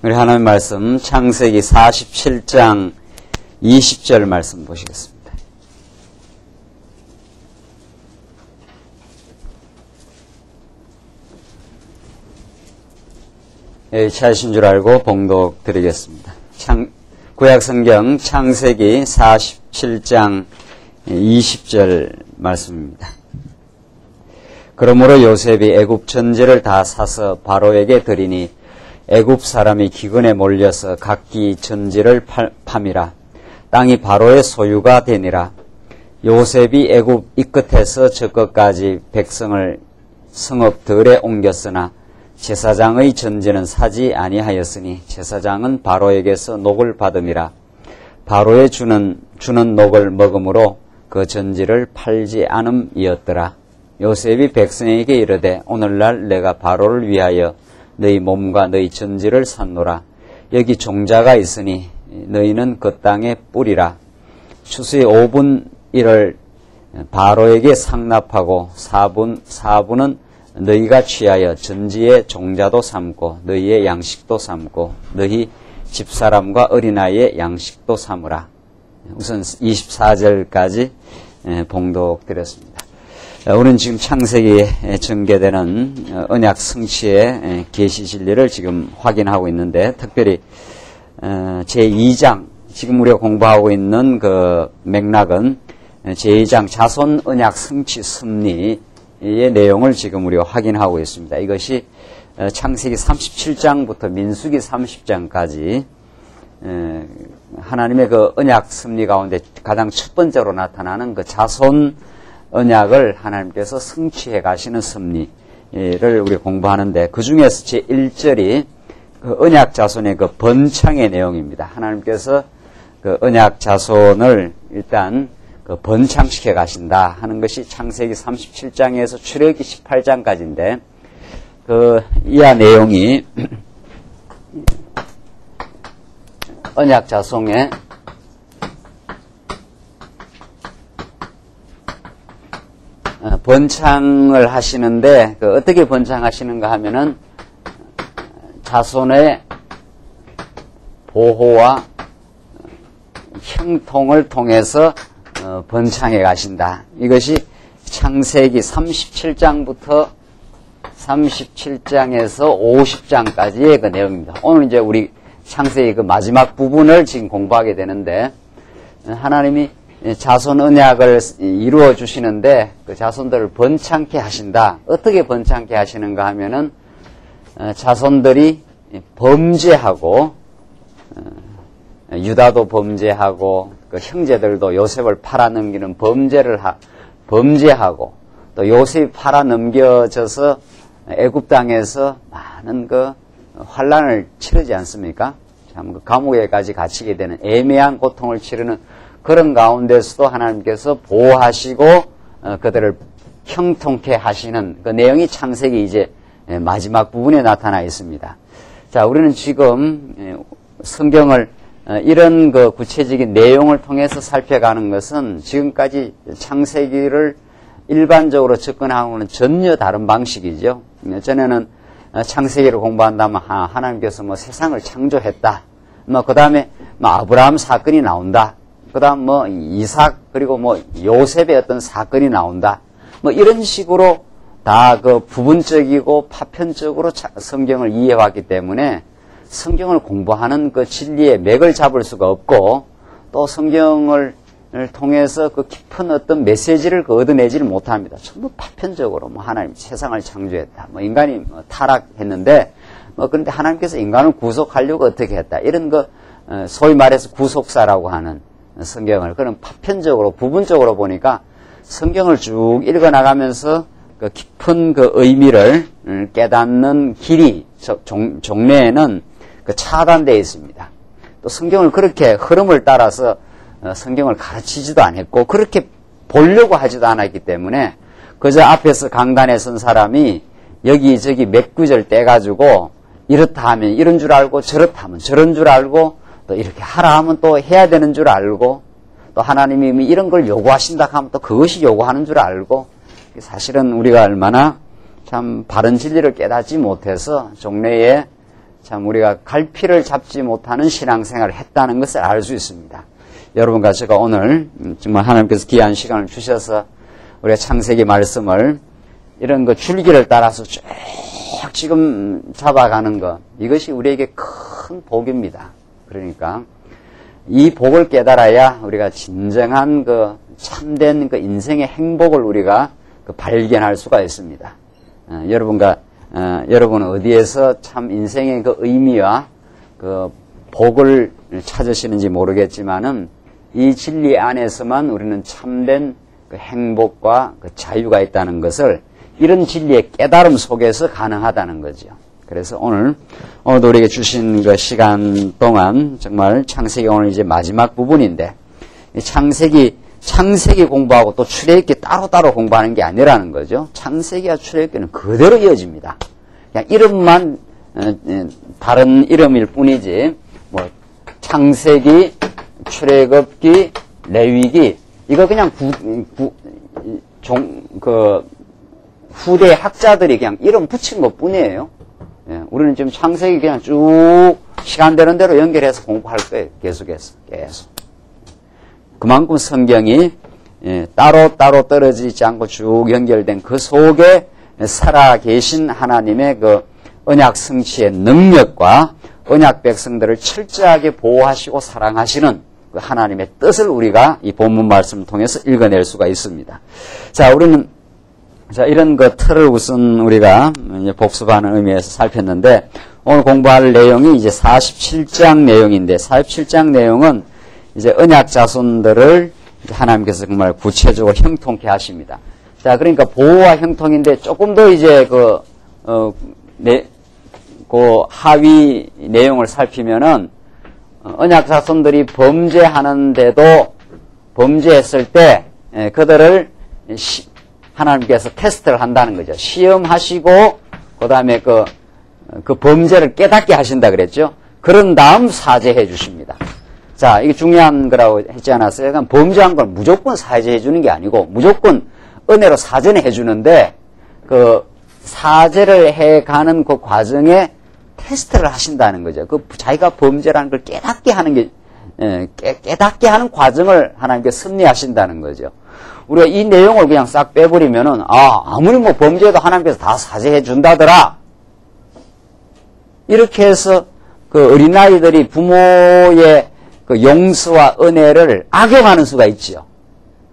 우리 하나님 말씀 창세기 47장 20절 말씀 보시겠습니다. 찾으신 줄 알고 봉독 드리겠습니다. 구약성경 창세기 47장 20절 말씀입니다. 그러므로 요셉이 애굽 전지를 다 사서 바로에게 드리니 애굽 사람이 기근에 몰려서 각기 전지를 파미라. 땅이 바로의 소유가 되니라. 요셉이 애굽 이 끝에서 저 끝까지 백성을 성읍들에 옮겼으나 제사장의 전지는 사지 아니하였으니 제사장은 바로에게서 녹을 받음이라. 바로에 주는 녹을 먹음으로 그 전지를 팔지 않음이었더라. 요셉이 백성에게 이르되 오늘날 내가 바로를 위하여 너희 몸과 너희 전지를 샀노라. 여기 종자가 있으니 너희는 그 땅에 뿌리라. 추수의 5분 1을 바로에게 상납하고 4분은 너희가 취하여 전지의 종자도 삼고 너희의 양식도 삼고 너희 집사람과 어린아이의 양식도 삼으라. 우선 24절까지 봉독드렸습니다. 우리는 지금 창세기에 전개되는 언약 성취의 계시 진리를 지금 확인하고 있는데, 특별히 제2장, 지금 우리가 공부하고 있는 그 맥락은 제2장 자손 언약 성취 섭리의 내용을 지금 우리가 확인하고 있습니다. 이것이 창세기 37장부터 민수기 30장까지 하나님의 그 언약 섭리 가운데 가장 첫 번째로 나타나는 그 자손 언약을 하나님께서 성취해 가시는 섭리를 우리 공부하는데, 그 중에서 제1절이 그 언약 자손의 그 번창의 내용입니다. 하나님께서 그 언약 자손을 일단 그 번창시켜 가신다 하는 것이 창세기 37장에서 출애굽기 18장까지인데, 그 이하 내용이 언약 자손의 번창을 하시는데, 그 어떻게 번창하시는가 하면은 자손의 보호와 형통을 통해서 번창해 가신다. 이것이 창세기 37장부터 37장에서 50장까지의 그 내용입니다. 오늘 이제 우리 창세기 그 마지막 부분을 지금 공부하게 되는데, 하나님이 자손 언약을 이루어 주시는데 그 자손들을 번창케 하신다. 어떻게 번창케 하시는가 하면은 자손들이 범죄하고, 유다도 범죄하고 그 형제들도 요셉을 팔아넘기는 범죄하고, 또 요셉이 팔아넘겨져서 애굽 땅에서 많은 그 환난을 치르지 않습니까? 참 그 감옥에까지 갇히게 되는 애매한 고통을 치르는 그런 가운데서도 하나님께서 보호하시고 그들을 형통케 하시는 그 내용이 창세기 이제 마지막 부분에 나타나 있습니다. 자, 우리는 지금 성경을 이런 그 구체적인 내용을 통해서 살펴가는 것은 지금까지 창세기를 일반적으로 접근하고는 전혀 다른 방식이죠. 전에는 창세기를 공부한다면 하나님께서 뭐 세상을 창조했다. 그 다음에 아브라함 사건이 나온다. 그 다음 이삭, 그리고 요셉의 어떤 사건이 나온다. 이런 식으로 다 그 부분적이고 파편적으로 성경을 이해해왔기 때문에 성경을 공부하는 그 진리의 맥을 잡을 수가 없고, 또 성경을 통해서 그 깊은 어떤 메시지를 얻어내지를 못합니다. 전부 파편적으로 하나님 세상을 창조했다. 인간이 타락했는데, 그런데 하나님께서 인간을 구속하려고 어떻게 했다. 이런 거, 소위 말해서 구속사라고 하는 성경을 그런 파편적으로 부분적으로 보니까 성경을 쭉 읽어나가면서 그 깊은 그 의미를 깨닫는 길이 종래에는 그 차단되어 있습니다. 또 성경을 그렇게 흐름을 따라서 성경을 가르치지도 않았고 그렇게 보려고 하지도 않았기 때문에 그저 앞에서 강단에 선 사람이 여기저기 몇 구절 떼가지고 이렇다 하면 이런 줄 알고 저렇다 하면 저런 줄 알고 또 이렇게 하라 하면 또 해야 되는 줄 알고, 또 하나님이 이런 걸 요구하신다 하면 또 그것이 요구하는 줄 알고, 사실은 우리가 얼마나 참 바른 진리를 깨닫지 못해서 종래에 참 우리가 갈피를 잡지 못하는 신앙생활을 했다는 것을 알 수 있습니다. 여러분과 제가 오늘 정말 하나님께서 귀한 시간을 주셔서 우리가 창세기 말씀을 이런 거 줄기를 따라서 쭉 지금 잡아가는 것, 이것이 우리에게 큰 복입니다. 그러니까 이 복을 깨달아야 우리가 진정한 그 참된 그 인생의 행복을 우리가 발견할 수가 있습니다. 여러분은 어디에서 참 인생의 그 의미와 그 복을 찾으시는지 모르겠지만은 이 진리 안에서만 우리는 참된 그 행복과 그 자유가 있다는 것을 이런 진리의 깨달음 속에서 가능하다는 거죠. 그래서 오늘도 우리에게 주신 그 시간 동안 정말 창세기 오늘 이제 마지막 부분인데 창세기 공부하고 또 출애굽기 따로따로 공부하는 게 아니라는 거죠. 창세기와 출애굽기는 그대로 이어집니다. 그냥 이름만 다른 이름일 뿐이지 뭐 창세기, 출애굽기, 레위기 이거 그냥 후대 학자들이 그냥 이름 붙인 것 뿐이에요. 예, 우리는 지금 창세기 그냥 쭉 시간 되는 대로 연결해서 공부할 거예요. 계속해서. 그만큼 성경이 따로 떨어지지 않고 쭉 연결된 그 속에 살아 계신 하나님의 그 언약 성취의 능력과 언약 백성들을 철저하게 보호하시고 사랑하시는 그 하나님의 뜻을 우리가 이 본문 말씀을 통해서 읽어낼 수가 있습니다. 자, 이런 그 틀을 우선 우리가 이제 복습하는 의미에서 살폈는데, 오늘 공부할 내용이 이제 47장 내용인데, 47장 내용은 이제 언약 자손들을 이제 하나님께서 정말 구체적으로 형통케 하십니다. 자, 그러니까 보호와 형통인데 조금 더 이제 그 하위 내용을 살피면은, 언약 자손들이 범죄하는데도 범죄했을 때, 그들을 하나님께서 테스트를 한다는 거죠. 시험하시고, 그 다음에 그 범죄를 깨닫게 하신다 그랬죠. 그런 다음 사죄해 주십니다. 자, 이게 중요한 거라고 했지 않았어요? 그러니까 범죄한 걸 무조건 사죄해 주는 게 아니고, 무조건 은혜로 사전에 해 주는데, 그 사죄를 해 가는 그 과정에 테스트를 하신다는 거죠. 자기가 범죄라는 걸 깨닫게 하는 게, 깨닫게 하는 과정을 하나님께 섭리하신다는 거죠. 우리가 이 내용을 그냥 싹 빼버리면은, 아무리 뭐 범죄해도 하나님께서 다 사죄해 준다더라. 이렇게 해서 그 어린아이들이 부모의 그 용서와 은혜를 악용하는 수가 있죠.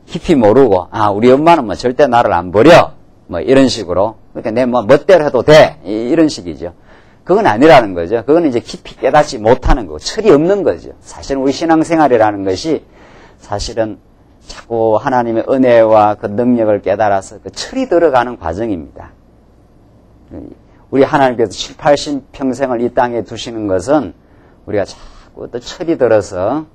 깊이 모르고, 우리 엄마는 뭐 절대 나를 안 버려. 뭐 이런 식으로. 그러니까 내 뭐 멋대로 해도 돼. 이런 식이죠. 그건 아니라는 거죠. 그건 이제 깊이 깨닫지 못하는 거고, 철이 없는 거죠. 사실은 우리 신앙생활이라는 것이 사실은 자꾸 하나님의 은혜와 그 능력을 깨달아서 그 철이 들어가는 과정입니다. 우리 하나님께서 7, 80평생을 이 땅에 두시는 것은 우리가 자꾸 또 철이 들어서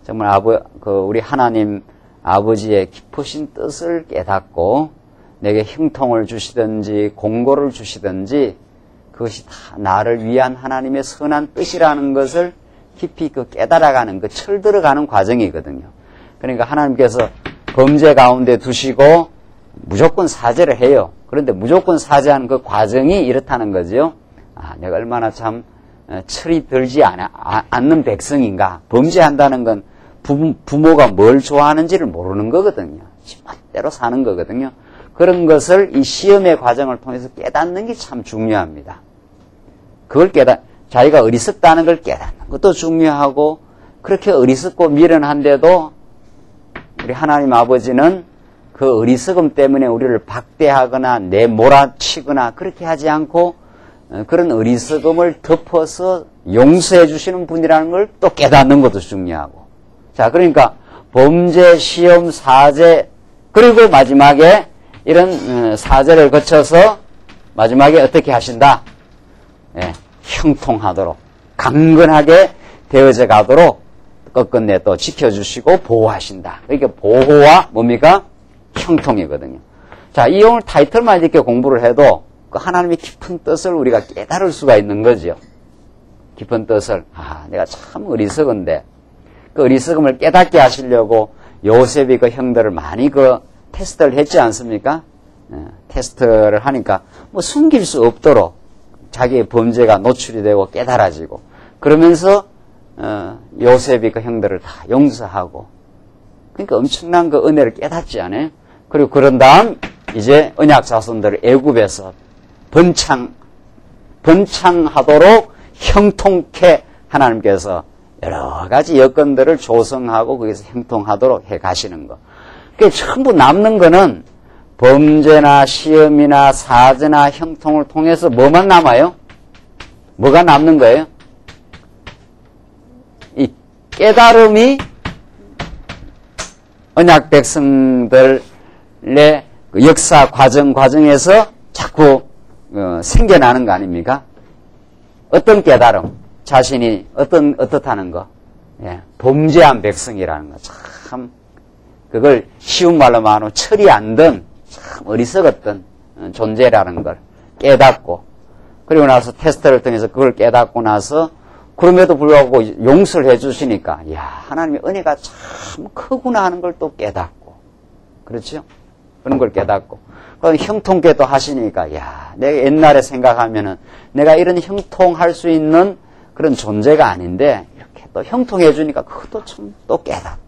정말 우리 하나님 아버지의 깊으신 뜻을 깨닫고 내게 형통을 주시든지 공고를 주시든지 그것이 다 나를 위한 하나님의 선한 뜻이라는 것을 깊이 깨달아가는 철 들어가는 과정이거든요. 그러니까 하나님께서 범죄 가운데 두시고 무조건 사죄를 해요. 그런데 무조건 사죄하는 그 과정이 이렇다는 거죠. 내가 얼마나 참 철이 들지 않는 백성인가. 범죄한다는 건 부모가 뭘 좋아하는지를 모르는 거거든요. 멋대로 사는 거거든요. 그런 것을 이 시험의 과정을 통해서 깨닫는 게 참 중요합니다. 그걸 자기가 어리석다는 걸 깨닫는 것도 중요하고, 그렇게 어리석고 미련한데도 우리 하나님 아버지는 그 어리석음 때문에 우리를 박대하거나 내몰아치거나 그렇게 하지 않고 그런 어리석음을 덮어서 용서해 주시는 분이라는 걸 또 깨닫는 것도 중요하고. 자, 그러니까 범죄, 시험, 사죄, 그리고 마지막에 이런 사죄를 거쳐서 마지막에 어떻게 하신다? 형통하도록, 강건하게 되어져 가도록 끝끝내 또 지켜주시고 보호하신다. 그러니까 보호와 뭡니까? 형통이거든요. 자, 이 오늘 타이틀만 이렇게 공부를 해도 그 하나님의 깊은 뜻을 우리가 깨달을 수가 있는 거죠. 깊은 뜻을. 내가 참 어리석은데, 그 어리석음을 깨닫게 하시려고 요셉이 그 형들을 많이 테스트를 했지 않습니까? 테스트를 하니까 숨길 수 없도록 자기의 범죄가 노출이 되고 깨달아지고 그러면서 요셉이 그 형들을 다 용서하고 그러니까 엄청난 그 은혜를 깨닫지 않아요? 그리고 그런 다음 이제 언약 자손들을 애굽에서 번창하도록 형통케 하나님께서 여러 가지 여건들을 조성하고 거기서 형통하도록 해 가시는 거. 그게 전부 남는 거는 범죄나 시험이나 사죄나 형통을 통해서 뭐만 남아요? 뭐가 남는 거예요? 이 깨달음이 언약 백성들의 그 역사 과정에서 자꾸 생겨나는 거 아닙니까? 어떤 깨달음? 자신이 어떻다는 거? 예, 범죄한 백성이라는 거. 참, 그걸 쉬운 말로 말하면 철이 안 든, 참 어리석었던 존재라는 걸 깨닫고, 그리고 나서 테스트를 통해서 그걸 깨닫고 나서, 그럼에도 불구하고 용서를 해주시니까, 이야, 하나님의 은혜가 참 크구나 하는 걸 또 깨닫고, 그렇죠? 그런 걸 깨닫고, 형통케도 하시니까, 야, 내가 옛날에 생각하면은, 내가 이런 형통할 수 있는 그런 존재가 아닌데, 이렇게 또 형통해주니까, 그것도 참 또 깨닫고.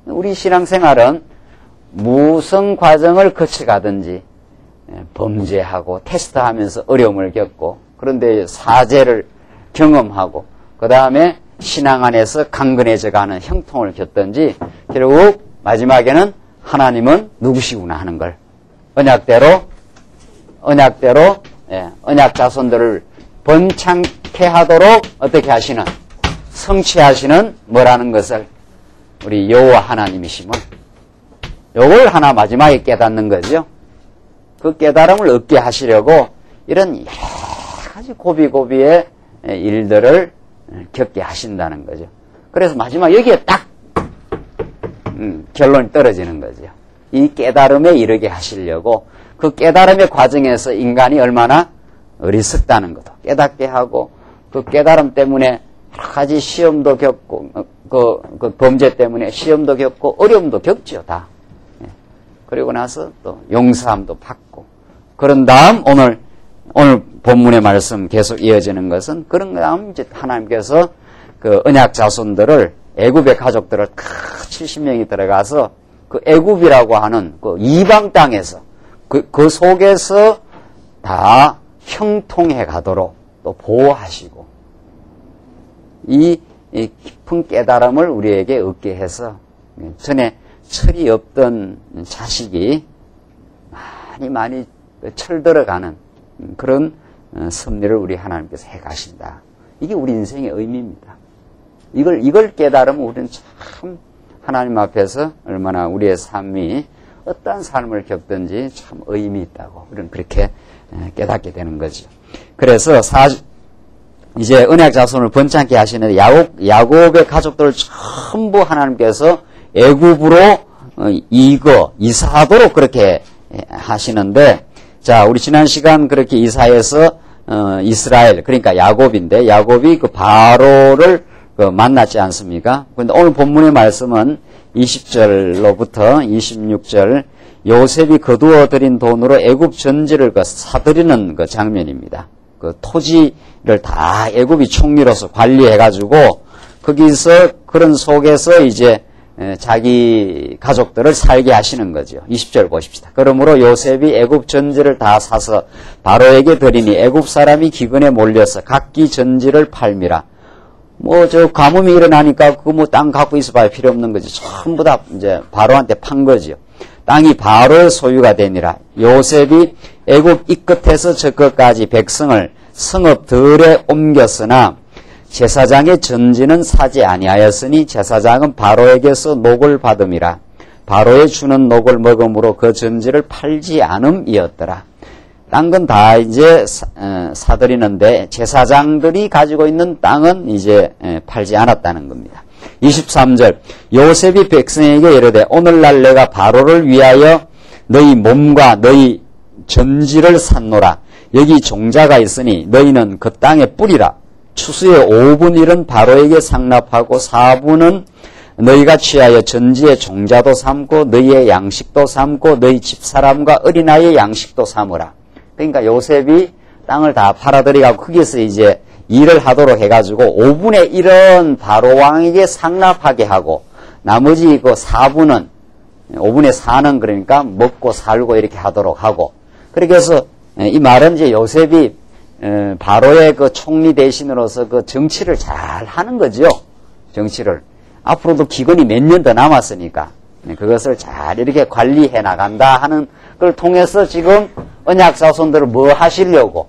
우리 신앙생활은 무슨 과정을 거쳐가든지, 범죄하고, 테스트하면서 어려움을 겪고, 그런데 사죄를 경험하고, 그 다음에 신앙 안에서 강건해져가는 형통을 겪든지, 결국 마지막에는 하나님은 누구시구나 하는 걸 언약대로 언약 자손들을 번창케 하도록 어떻게 하시는 성취하시는 뭐라는 것을 우리 여호와 하나님이심을 요걸 하나 마지막에 깨닫는 거죠. 그 깨달음을 얻게 하시려고 이런 여러 가지 고비고비의 일들을 겪게 하신다는 거죠. 그래서 마지막 여기에 딱 결론이 떨어지는 거죠. 이 깨달음에 이르게 하시려고 그 깨달음의 과정에서 인간이 얼마나 어리석다는 것도 깨닫게 하고 그 깨달음 때문에 여러 가지 시험도 겪고 그 범죄 때문에 시험도 겪고 어려움도 겪죠 다. 그리고 나서 또 용서함도 받고 그런 다음 오늘 본문의 말씀 계속 이어지는 것은 그런 다음 이제 하나님께서 그 언약 자손들을 애굽의 가족들을 다 70명이 들어가서 그 애굽이라고 하는 그 이방 땅에서 그 속에서 다 형통해 가도록 또 보호하시고 이 깊은 깨달음을 우리에게 얻게 해서 전에 철이 없던 자식이 많이 철들어가는 그런 섭리를 우리 하나님께서 해 가신다. 이게 우리 인생의 의미입니다. 이걸 깨달으면 우리는 참 하나님 앞에서 얼마나 우리의 삶이 어떠한 삶을 겪든지 참 의미 있다고 우리는 그렇게 깨닫게 되는 거죠. 그래서 이제 언약 자손을 번창케 하시는 야곱의 가족들을 전부 하나님께서 애굽으로 이사하도록 그렇게 하시는데 자 우리 지난 시간 그렇게 이사해서 이스라엘 그러니까 야곱인데 야곱이 그 바로를 만났지 않습니까? 그런데 오늘 본문의 말씀은 20절로부터 26절 요셉이 거두어 들인 돈으로 애굽 전지를 사들이는 그 장면입니다. 그 토지를 다 애굽이 총리로서 관리해가지고 거기서 그런 속에서 이제 자기 가족들을 살게 하시는 거죠. 20절 보십시다. 그러므로 요셉이 애굽 전지를 다 사서 바로에게 드리니 애굽 사람이 기근에 몰려서 각기 전지를 팔미라. 저 가뭄이 일어나니까 그거 땅 갖고 있어봐야 필요 없는 거지. 전부 다 이제 바로한테 판 거지요. 땅이 바로의 소유가 되니라. 요셉이 애굽 이 끝에서 저 끝까지 백성을 성읍들에 옮겼으나 제사장의 전지는 사지 아니하였으니 제사장은 바로에게서 녹을 받음이라. 바로에 주는 녹을 먹음으로 그 전지를 팔지 않음이었더라. 딴 건 다 이제 사들이는데 제사장들이 가지고 있는 땅은 이제 팔지 않았다는 겁니다. 23절 요셉이 백성에게 이르되 오늘날 내가 바로를 위하여 너희 몸과 너희 전지를 샀노라. 여기 종자가 있으니 너희는 그 땅에 뿌리라. 추수의 5분 1은 바로에게 상납하고 4분은 너희가 취하여 전지의 종자도 삼고 너희의 양식도 삼고 너희 집사람과 어린아이의 양식도 삼으라. 그러니까 요셉이 땅을 다 팔아들여가고 거기서 이제 일을 하도록 해가지고 5분의 1은 바로 왕에게 상납하게 하고 나머지 그 4분은 5분의 4는 그러니까 먹고 살고 이렇게 하도록 하고 그렇게 해서 이 말은 이제 요셉이 바로의 그 총리 대신으로서 그 정치를 잘 하는 거죠. 정치를. 앞으로도 기근이 몇 년 더 남았으니까 그것을 잘 이렇게 관리해 나간다 하는 걸 통해서 지금 언약 자손들을 뭐 하시려고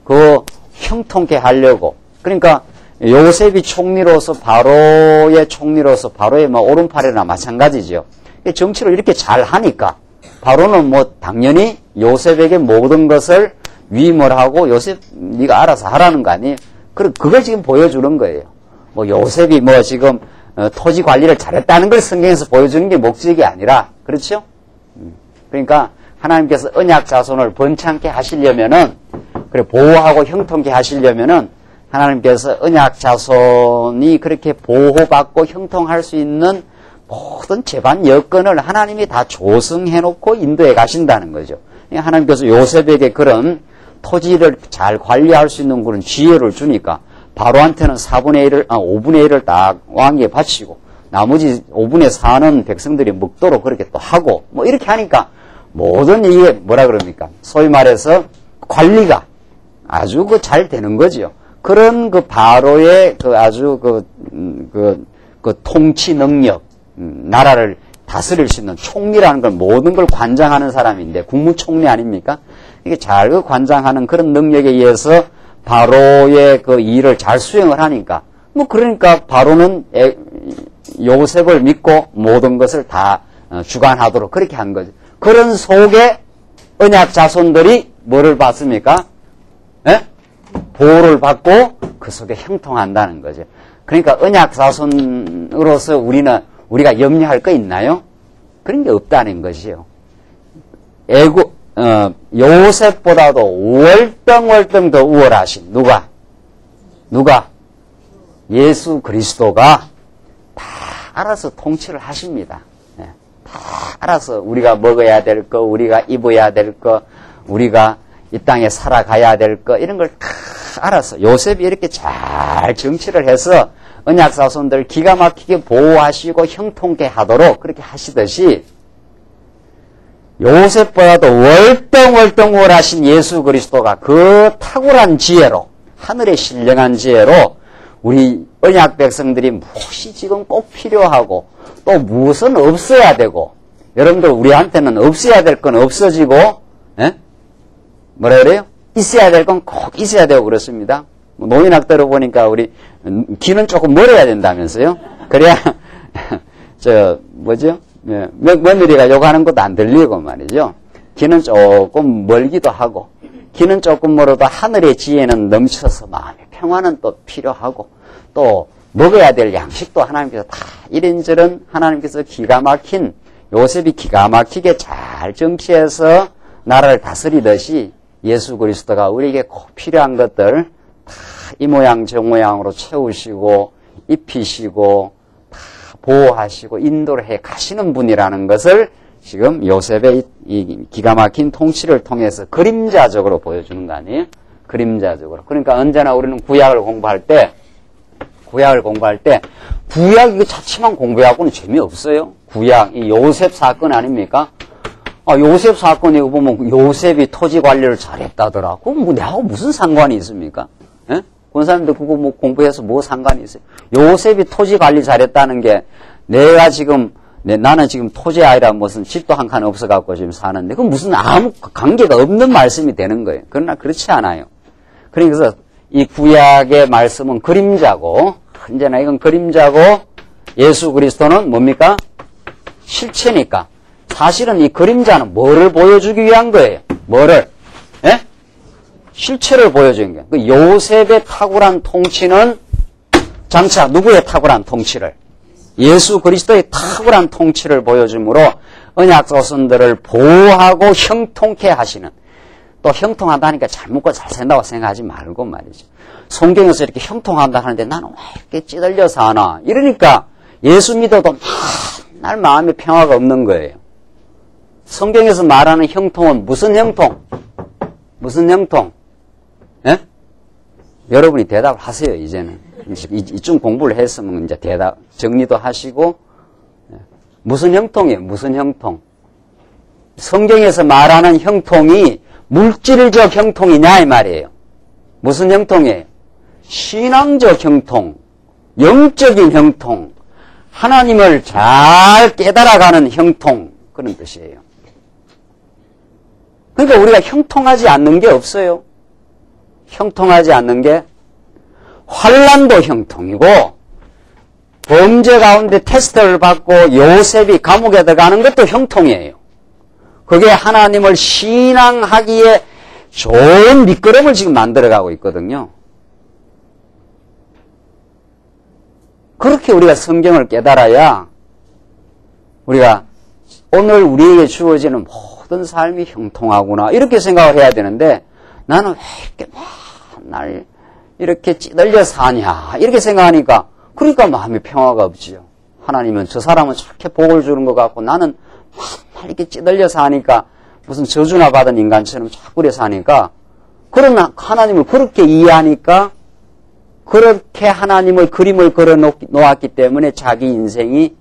그 형통케 하려고 그러니까 요셉이 총리로서 바로의 총리로서 바로의 뭐 오른팔이나 마찬가지죠. 정치를 이렇게 잘 하니까 바로는 뭐 당연히 요셉에게 모든 것을 위임을 하고 요셉 네가 알아서 하라는 거 아니에요. 그걸 지금 보여주는 거예요. 뭐 요셉이 뭐 지금 토지 관리를 잘했다는 걸 성경에서 보여주는 게 목적이 아니라 그렇죠? 그러니까 하나님께서 언약 자손을 번창케 하시려면은 그래 보호하고 형통케 하시려면은 하나님께서 언약 자손이 그렇게 보호받고 형통할 수 있는 모든 재반 여건을 하나님이 다 조성해 놓고 인도해 가신다는 거죠. 하나님께서 요셉에게 그런 토지를 잘 관리할 수 있는 그런 지혜를 주니까 바로한테는 5분의 1을 딱 왕에게 바치고 나머지 5분의 4는 백성들이 먹도록 그렇게 또 하고 뭐 이렇게 하니까 모든 이게 뭐라 그럽니까? 소위 말해서 관리가 아주 그 잘 되는 거지요. 그런 그 바로의 그 아주 그 통치 능력, 나라를 다스릴 수 있는 총리라는 걸 모든 걸 관장하는 사람인데 국무총리 아닙니까? 이게 잘 그 관장하는 그런 능력에 의해서 바로의 그 일을 잘 수행을 하니까 뭐 그러니까 바로는 요셉을 믿고 모든 것을 다 주관하도록 그렇게 한 거죠. 그런 속에 언약 자손들이 뭐를 받습니까? 보호를 받고 그 속에 형통한다는 거죠. 그러니까 언약 자손으로서 우리가 염려할 거 있나요? 그런 게 없다는 것이요. 요셉보다도 월등월등 더 우월하신 누가? 예수 그리스도가 다 알아서 통치를 하십니다. 다 알아서 우리가 먹어야 될 거, 우리가 입어야 될 거, 우리가 이 땅에 살아가야 될 거 이런 걸 다 알아서 요셉이 이렇게 잘 정치를 해서 언약 자손들 기가 막히게 보호하시고 형통케 하도록 그렇게 하시듯이 요셉보다도 월등월등 우월하신 예수 그리스도가 그 탁월한 지혜로 하늘의 신령한 지혜로 우리 언약 백성들이 무엇이 지금 꼭 필요하고 또 무엇은 없어야 되고 여러분들 우리한테는 없어야 될 건 없어지고 뭐라 그래요? 있어야 될 건 꼭 있어야 되고 그렇습니다. 노인학 들어보니까 우리 귀는 조금 멀어야 된다면서요? 그래야 며느리가 욕하는 것도 안 들리고 말이죠. 귀는 조금 멀기도 하고 귀는 조금 멀어도 하늘의 지혜는 넘쳐서 마음의 평화는 또 필요하고 또 먹어야 될 양식도 하나님께서 다 이런저런 하나님께서 기가 막힌 요셉이 기가 막히게 잘 정치해서 나라를 다스리듯이 예수 그리스도가 우리에게 꼭 필요한 것들 다 이 모양 저 모양으로 채우시고 입히시고 다 보호하시고 인도를 해 가시는 분이라는 것을 지금 요셉의 이 기가 막힌 통치를 통해서 그림자적으로 보여주는 거 아니에요? 그림자적으로. 그러니까 언제나 우리는 구약을 공부할 때 구약 이거 자체만 공부하고는 재미없어요. 구약 이 요셉 사건 아닙니까? 요셉 사건 이거 보면 요셉이 토지 관리를 잘했다더라. 그럼 뭐 내하고 무슨 상관이 있습니까? 예? 권사님들 그거 뭐 공부해서 뭐 상관이 있어요? 요셉이 토지 관리 잘했다는 게 내가 지금 나는 지금 토지 아이라 무슨 집도 한 칸 없어갖고 지금 사는데 그건 무슨 아무 관계가 없는 말씀이 되는 거예요. 그러나 그렇지 않아요. 그래서 이 구약의 말씀은 그림자고 언제나 이건 그림자고 예수 그리스도는 뭡니까? 실체니까. 사실은 이 그림자는 뭐를 보여주기 위한 거예요? 뭐를? 예? 실체를 보여주는 거예요. 그 요셉의 탁월한 통치는 장차 누구의 탁월한 통치를? 예수 그리스도의 탁월한 통치를 보여주므로 언약 자손들을 보호하고 형통케 하시는 또 형통한다니까 잘 먹고 잘 산다고 생각하지 말고 말이죠. 성경에서 이렇게 형통한다 하는데 나는 왜 이렇게 찌들려서 하나? 이러니까 예수 믿어도 맨날 마음에 평화가 없는 거예요. 성경에서 말하는 형통은 무슨 형통? 무슨 형통? 여러분이 대답을 하세요, 이제는. 이쯤 공부를 했으면 이제 대답, 정리도 하시고, 무슨 형통이에요? 무슨 형통? 성경에서 말하는 형통이 물질적 형통이냐, 이 말이에요. 무슨 형통이에요? 신앙적 형통, 영적인 형통, 하나님을 잘 깨달아가는 형통, 그런 뜻이에요. 그러니까 우리가 형통하지 않는 게 없어요. 형통하지 않는 게 환난도 형통이고 범죄 가운데 테스트를 받고 요셉이 감옥에 들어가는 것도 형통이에요. 그게 하나님을 신앙하기에 좋은 밑거름을 지금 만들어가고 있거든요. 그렇게 우리가 성경을 깨달아야 우리가 오늘 우리에게 주어지는 모든 삶이 형통하구나 이렇게 생각을 해야 되는데 나는 왜 이렇게 맨날 이렇게 찌들려 사냐 이렇게 생각하니까 그러니까 마음에 평화가 없지요. 하나님은 저 사람은 저렇게 복을 주는 것 같고 나는 맨날 이렇게 찌들려 사니까 무슨 저주나 받은 인간처럼 자꾸 이래 사니까 그러나 하나님을 그렇게 이해하니까 그렇게 하나님의 그림을 그려 놓았기 때문에 자기 인생이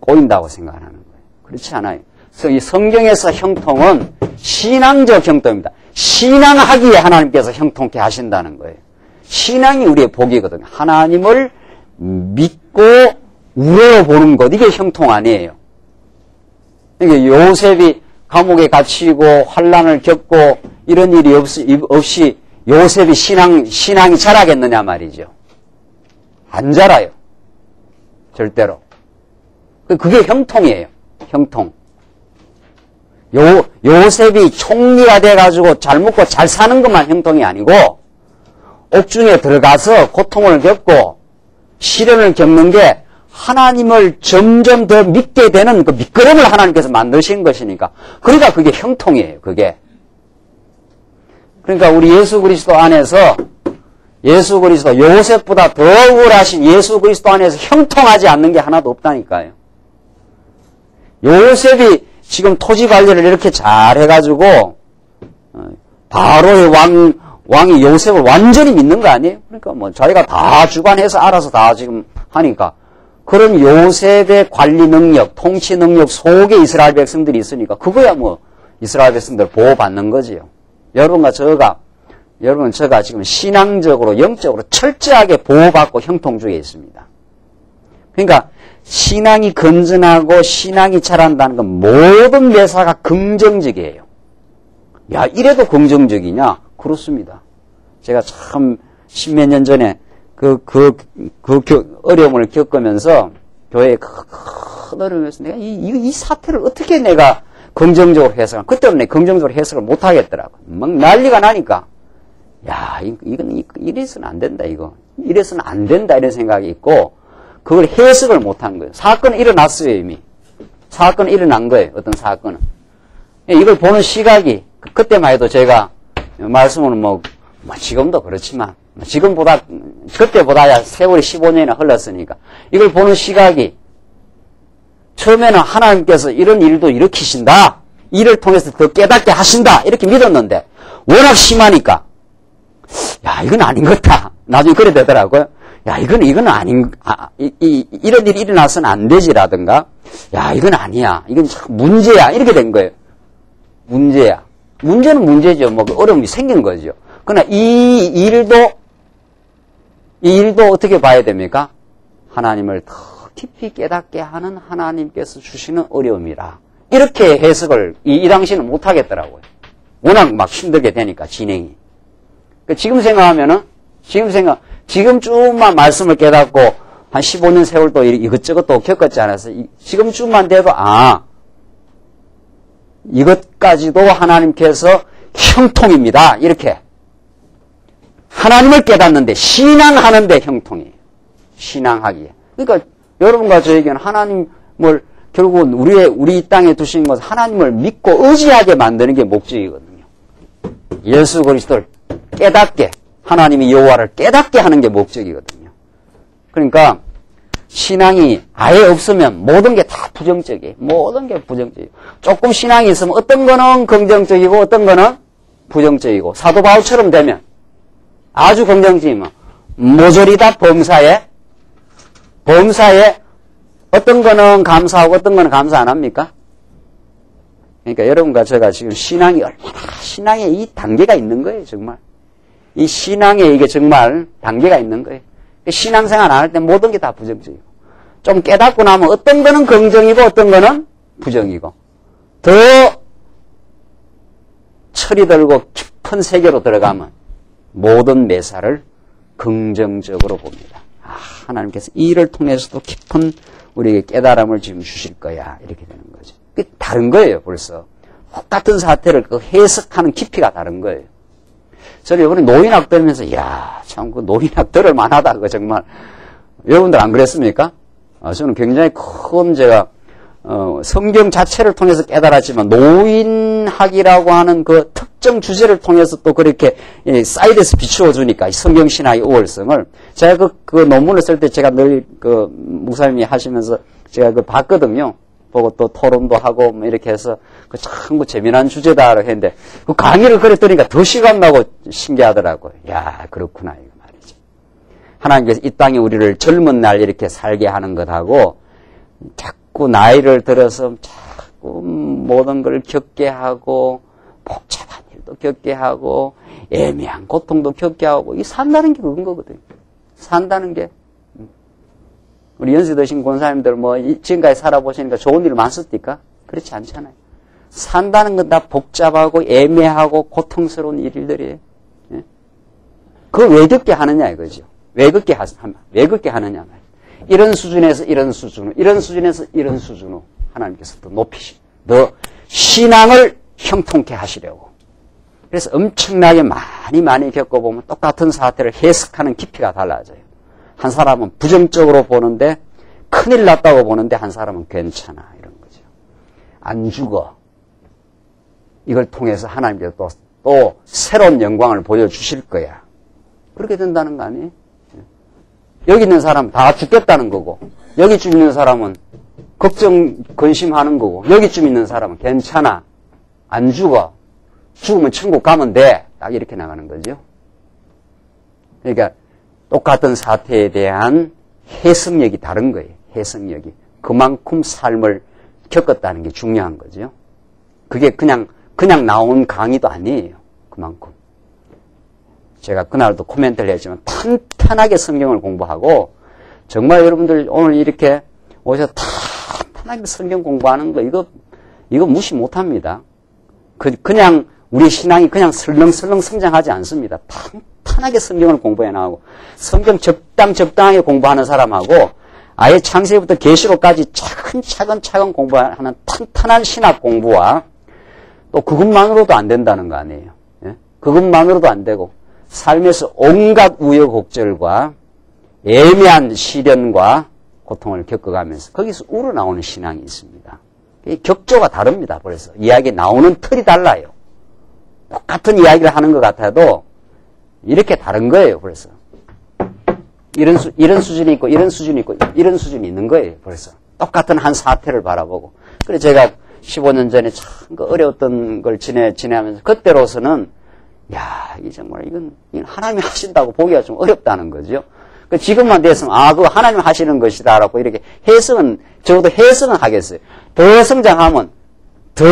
꼬인다고 생각하는 거예요. 그렇지 않아요. 그래서 이 성경에서 형통은 신앙적 형통입니다. 신앙하기에 하나님께서 형통케 하신다는 거예요. 신앙이 우리의 복이거든요. 하나님을 믿고 우러러보는 것, 이게 형통 아니에요. 그러니까 요셉이 감옥에 갇히고 환난을 겪고 이런 일이 없이 요셉이 신앙이 자라겠느냐 말이죠. 안 자라요. 절대로. 그게 형통이에요. 형통. 요셉이 총리가 돼가지고 잘 먹고 잘 사는 것만 형통이 아니고 옥중에 들어가서 고통을 겪고 시련을 겪는 게 하나님을 점점 더 믿게 되는 그 밑거름을 하나님께서 만드신 것이니까. 그러니까 그게 형통이에요. 그게. 그러니까 우리 예수 그리스도 안에서 예수 그리스도 요셉보다 더 우월하신 예수 그리스도 안에서 형통하지 않는 게 하나도 없다니까요. 요셉이 지금 토지 관리를 이렇게 잘 해가지고 바로의 왕이 요셉을 완전히 믿는 거 아니에요? 그러니까 뭐 자기가 다 주관해서 알아서 다 지금 하니까 그런 요셉의 관리 능력, 통치 능력 속에 이스라엘 백성들이 있으니까 그거야 뭐 이스라엘 백성들 보호받는 거지요. 여러분과 저가 지금 신앙적으로 영적으로 철저하게 보호받고 형통주의에 있습니다. 그러니까 신앙이 건전하고 신앙이 자란다는 건 모든 매사가 긍정적이에요. 야, 이래도 긍정적이냐? 그렇습니다. 제가 참 십몇 년 전에 그 어려움을 겪으면서 교회에 큰 어려움에서 내가 이 사태를 어떻게 내가 긍정적으로 해석을, 그때는 내가 긍정적으로 해석을 못 하겠더라고. 막 난리가 나니까. 야, 이건 이래서는 안 된다, 이거. 이래서는 안 된다, 이런 생각이 있고, 그걸 해석을 못 한 거예요. 사건은 일어났어요, 이미. 사건은 일어난 거예요, 어떤 사건은. 이걸 보는 시각이, 그때만 해도 제가, 말씀은 지금도 그렇지만, 그때보다야 세월이 15년이나 흘렀으니까, 이걸 보는 시각이, 처음에는 하나님께서 이런 일도 일으키신다, 이를 통해서 더 깨닫게 하신다, 이렇게 믿었는데, 워낙 심하니까, 야, 이건 아닌 것 같다. 나중에 그래 되더라고요. 야, 이건 이런 일이 일어나서는 안 되지라든가, 야, 이건 아니야. 이건 참 문제야. 이렇게 된 거예요. 문제야. 문제는 문제죠. 뭐, 어려움이 생긴 거죠. 그러나 이 일도 어떻게 봐야 됩니까? 하나님을 더 깊이 깨닫게 하는 하나님께서 주시는 어려움이라. 이렇게 해석을 이 당시는 못 하겠더라고요. 워낙 막 힘들게 되니까, 진행이. 지금 생각하면은, 지금쯤만 말씀을 깨닫고, 한 15년 세월 또 이것저것 겪었지 않아서, 지금쯤만 돼도, 이것까지도 하나님께서 형통입니다. 이렇게. 하나님을 깨닫는데, 신앙하는데 형통이에요. 신앙하기에. 그러니까, 여러분과 저에게는 하나님을, 결국은 우리 땅에 두신 것은 하나님을 믿고 의지하게 만드는 게 목적이거든요. 예수 그리스도를 깨닫게, 하나님이 여호와를 깨닫게 하는 게 목적이거든요. 그러니까 신앙이 아예 없으면 모든 게 다 부정적이에요. 모든 게 부정적이에요. 조금 신앙이 있으면 어떤 거는 긍정적이고 어떤 거는 부정적이고, 사도 바울처럼 되면 아주 긍정적이면 모조리 다 범사에 어떤 거는 감사하고 어떤 거는 감사 안 합니까? 그러니까 여러분과 제가 지금 신앙이 얼마나 신앙에 이 단계가 있는 거예요, 정말. 이 신앙에 이게 정말 단계가 있는 거예요. 신앙생활 안 할 때 모든 게 다 부정적이고 좀 깨닫고 나면 어떤 거는 긍정이고 어떤 거는 부정이고 더 철이 들고 깊은 세계로 들어가면 모든 매사를 긍정적으로 봅니다. 하나님께서 이 일을 통해서도 깊은 우리에게 깨달음을 지금 주실 거야. 이렇게 되는 거죠. 그게 다른 거예요, 벌써. 똑같은 사태를 그 해석하는 깊이가 다른 거예요. 저는 이번에 노인학 들으면서, 이야, 참, 그 노인학 들을 만하다, 그거 정말. 여러분들 안 그랬습니까? 저는 굉장히 큰 제가, 성경 자체를 통해서 깨달았지만, 노인학이라고 하는 그 특정 주제를 통해서 또 그렇게 사이드에서 비추어 주니까, 성경 신학의 우월성을. 제가 그 논문을 쓸 때 제가 늘 목사님이 하시면서 제가 봤거든요. 보고 또 토론도 하고 뭐 이렇게 해서 참 재미난 주제다라고 했는데 그 강의를 그랬더니까 더 실감나고 신기하더라고요. 야, 그렇구나 이거 말이죠. 하나님께서 이 땅에 우리를 젊은 날 이렇게 살게 하는 것하고 자꾸 나이를 들어서 자꾸 모든 걸 겪게 하고 복잡한 일도 겪게 하고 애매한 고통도 겪게 하고 이 산다는 게 그런 거거든요. 산다는 게 우리 연세 드신 권사님들 지금까지 살아보시니까 좋은 일 많습니까? 그렇지 않잖아요. 산다는 건 다 복잡하고 애매하고 고통스러운 일들이에요. 예? 그걸 왜 겪게 하느냐 이거죠. 왜 겪게 하느냐 말이에요. 이런 수준에서 이런 수준으로, 이런 수준에서 이런 수준으로 하나님께서 더 더 신앙을 형통케 하시려고. 그래서 엄청나게 많이 겪어보면 똑같은 사태를 해석하는 깊이가 달라져요. 한 사람은 부정적으로 보는데 큰일 났다고 보는데 한 사람은 괜찮아 이런 거죠. 안 죽어. 이걸 통해서 하나님께서 또 새로운 영광을 보여주실 거야. 그렇게 된다는 거 아니에요? 여기 있는 사람은 다 죽겠다는 거고 여기쯤 있는 사람은 걱정, 근심하는 거고 여기쯤 있는 사람은 괜찮아. 안 죽어. 죽으면 천국 가면 돼. 딱 이렇게 나가는 거죠. 그러니까 똑같은 사태에 대한 해석력이 다른 거예요. 해석력이. 그만큼 삶을 겪었다는 게 중요한 거죠. 그게 그냥 나온 강의도 아니에요. 그만큼. 제가 그날도 코멘트를 했지만 탄탄하게 성경을 공부하고 정말 여러분들 오늘 이렇게 오셔서 탄탄하게 성경 공부하는 거 이거 무시 못합니다. 그냥 우리 신앙이 그냥 설렁설렁 성장하지 않습니다. 탄탄하게 성경을 공부해 나가고 성경 적당하게 공부하는 사람하고 아예 창세기부터 계시록까지 차근차근 공부하는 탄탄한 신학 공부와 또 그것만으로도 안 된다는 거 아니에요. 예? 그것만으로도 안 되고 삶에서 온갖 우여곡절과 애매한 시련과 고통을 겪어가면서 거기서 우러나오는 신앙이 있습니다. 격조가 다릅니다. 벌써 이야기 나오는 틀이 달라요. 똑같은 이야기를 하는 것 같아도 이렇게 다른 거예요. 벌써 이런 수준이 있고 이런 수준이 있고 이런 수준이 있는 거예요. 벌써 똑같은 한 사태를 바라보고 그래서 제가 15년 전에 참 어려웠던 걸 지내면서 그때로서는 이 정말 이건 하나님이 하신다고 보기가 좀 어렵다는 거죠. 지금만 됐으면 그거 하나님 하시는 것이다라고 이렇게 적어도 해석은 하겠어요. 더 성장하면 더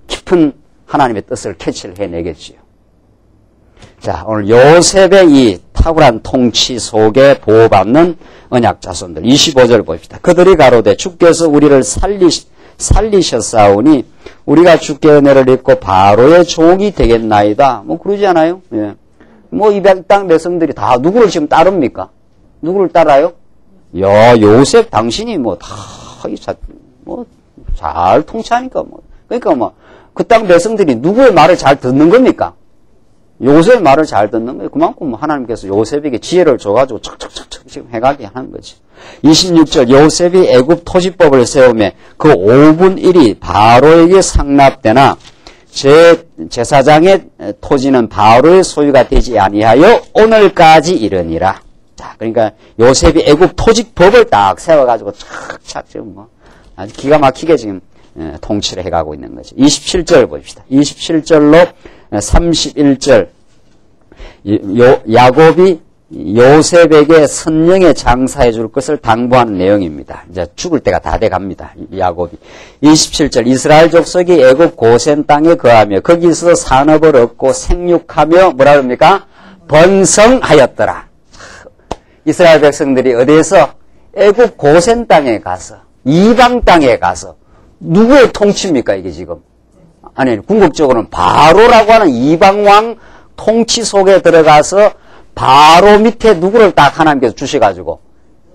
깊은 하나님의 뜻을 캐치를 해내겠지요. 자, 오늘 요셉의 이 탁월한 통치 속에 보호받는 언약 자손들 25절 봅시다. 그들이 가로되 주께서 우리를 살리셨사오니 우리가 주께 은혜를 입고 바로의 종이 되겠나이다. 그러지 않아요? 예. 이 땅 백성들이 다 누구를 지금 따릅니까? 누구를 따라요? 요셉 당신이 잘 통치하니까 그러니까 그 땅 백성들이 누구의 말을 잘 듣는 겁니까? 요셉의 말을 잘 듣는 거예요. 그만큼 하나님께서 요셉에게 지혜를 줘가지고 척척척척 지금 해가게 하는 거지. 26절 요셉이 애굽 토지법을 세우며 그 5분 1이 바로에게 상납되나 제사장의 토지는 바로의 소유가 되지 아니하여 오늘까지 이르니라. 자, 그러니까 요셉이 애굽 토지법을 딱 세워가지고 착착 지금 아주 기가 막히게 지금 통치를 해가고 있는 거죠. 27절 봅시다. 27절로 31절 야곱이 요셉에게 선령에 장사해 줄 것을 당부하는 내용입니다. 이제 죽을 때가 다 돼 갑니다. 야곱이. 27절 이스라엘 족속이 애굽 고센 땅에 거하며 거기서 산업을 얻고 생육하며 뭐라 그럽니까? 번성하였더라. 이스라엘 백성들이 어디에서? 애굽 고센 땅에 가서, 이방 땅에 가서 누구의 통치입니까 이게 지금? 아니 궁극적으로는 바로라고 하는 이방 왕 통치 속에 들어가서 바로 밑에 누구를 딱 하나님께서 주셔가지고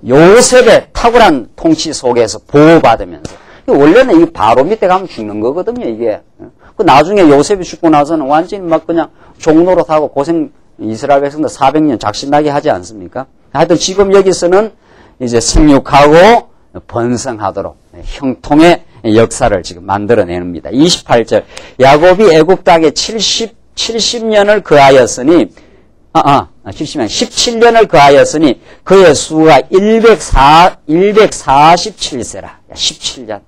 요셉의 탁월한 통치 속에서 보호받으면서, 원래는 이 바로 밑에 가면 죽는 거거든요 이게. 나중에 요셉이 죽고 나서는 완전히 막 그냥 종노릇하고 고생, 이스라엘 백성들 400년 작신나게 하지 않습니까? 하여튼 지금 여기서는 이제 생육하고 번성하도록 형통의 역사를 지금 만들어냅니다. 28절 야곱이 애굽 땅에 70년을 거하였으니 17년을 거하였으니 그의 수가 147세라. 17년.